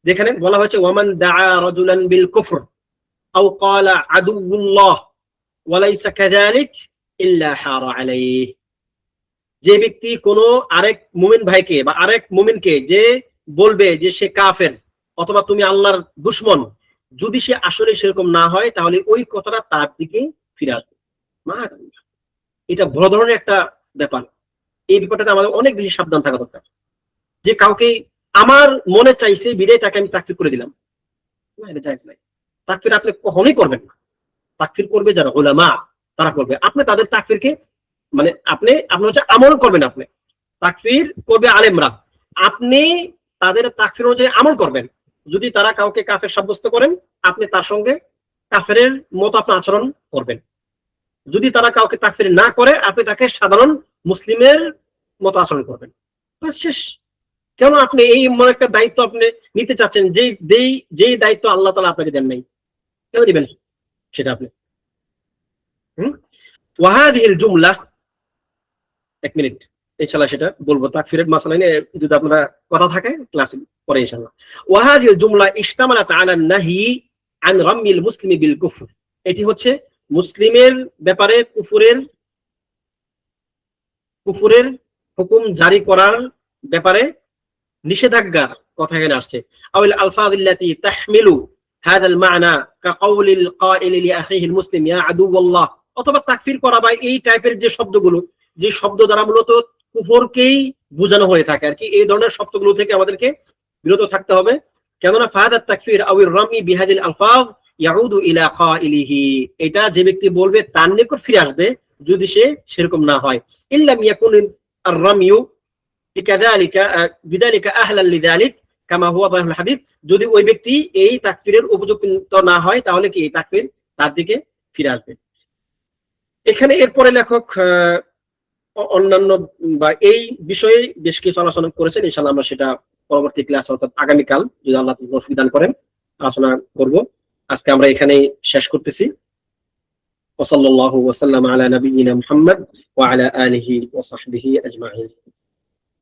যেখানে বলা হয়েছে ওয়ামান দাআ রাজুলান বিল কুফর আও ক্বালা আদুউল্লাহ ওয়া লাইসা কাযালিক ইল্লা হারা আলাইহি। যে ব্যক্তি কোনো আরেক মুমিন ভাইকে বা আরেক মুমিনকে যে বলবে যে সে কাফের অথবা তুমি আল্লাহর দুশমন, যদি সে আসলে সেরকম না হয় তাহলে ওই কথাটা তার দিকে ফিরে আসবে। এটা বড় ধরনের একটা ব্যাপার। এই ব্যাপারটাতে আমাদের অনেক বেশি সাবধান থাকা দরকার, যে কাউকে আমার মনে চাইছে বিদায় তাকে আমি তাকফির করে দিলাম, না, এটা জায়েজ নাই। তাকফির আপনি কখনোই করবেন না। তাকফির করবে যারা উলামা, তারা করবে। আপনি তাদের তাকফিরকে মানে আপনি হচ্ছে আমল করবেন, আপনি তাকফির করবে আলেমরা, আপনি তাদের তাকফির অনুযায়ী আমল করবেন। যদি তারা কাউকে কাফের সাব্যস্ত করেন, আপনি তার সঙ্গে কাফেরের মতো আপনি আচরণ করবেন। যদি তারা কাউকে তাকফির না করে, আপনি তাকে সাধারণ মুসলিমের মতো আচরণ করবেন। শেষ। কেন আপনি এই মনে একটা দায়িত্ব আপনি নিতে চাচ্ছেন, যেই দায়িত্ব আল্লাহ তাআলা আপনাকে দেন নাই, কেন দিবেন সেটা আপনি? ওয়াহাদিহিল জুমলা, এক মিনিট ইনশাআল্লাহ সেটা বলবো। তাকফিরের মাসআলা নিয়ে যদি আপনারা কথা থাকে ক্লাসে পরে ইনশাআল্লাহ। ওয়াহাদিহিল জুমলা ইশতামালাত আলা নাহি আন রামিল মুসলিমি বিল কুফর। এটি হচ্ছে মুসলিমের ব্যাপারে কুফরের হুকুম জারি করার ব্যাপারে নিষেধাজ্ঞার কথা এখানে আসছে। আউল আলফাযিল্লাতি তাহমিলু হাযাল মা'না কাকাউলিল কাইলি লিআখিহিল মুসলিম ইয়া আদুওয়াল্লাহ। অথবা তাকফির করা বা এই টাইপের যে শব্দগুলো, যে শব্দ দ্বারা মূলত কুফরকেই বোঝানো হয়ে থাকে আর কি, এই ধরনের শব্দগুলো থেকে আমাদেরকে বিরত থাকতে হবে। কেননা ফাহাদাত তাকফির আউর রামি বিহাদিল আলফাজ ইয়াউদু ইলা কাইলিহি, এটা যে ব্যক্তি বলবে তার নিকট ফিরে আসবে যদি সে সেরকম না হয়। ইল্লাম ইয়াকুন আর রামিউ বিযালিকা আহলান লিযালিক কামা হুয়া যাহিরুল হাদিস। যদি ওই ব্যক্তি এই তাকফিরের উপযুক্ত না হয়, তাহলে কি এই তাকফির তার দিকে ফিরে আসবে। এখানে এরপরে লেখক অন্যান্য বা এই বিষয়ে বেশ কিছু আলোচনা করেছেন। ইনশাআল্লাহ আমরা সেটা পরবর্তী ক্লাস অর্থাৎ আগামীকাল যদি আল্লাহ তৌফিক দান করেন আলোচনা করব। আজকে আমরা এখানেই শেষ করতেছি। ওয়া সাল্লাল্লাহু ওয়া সাল্লামা আলা নাবিয়িনা মুহাম্মদ ওয়া আলা আলিহি ওয়া সাহবিহি আজমাইন।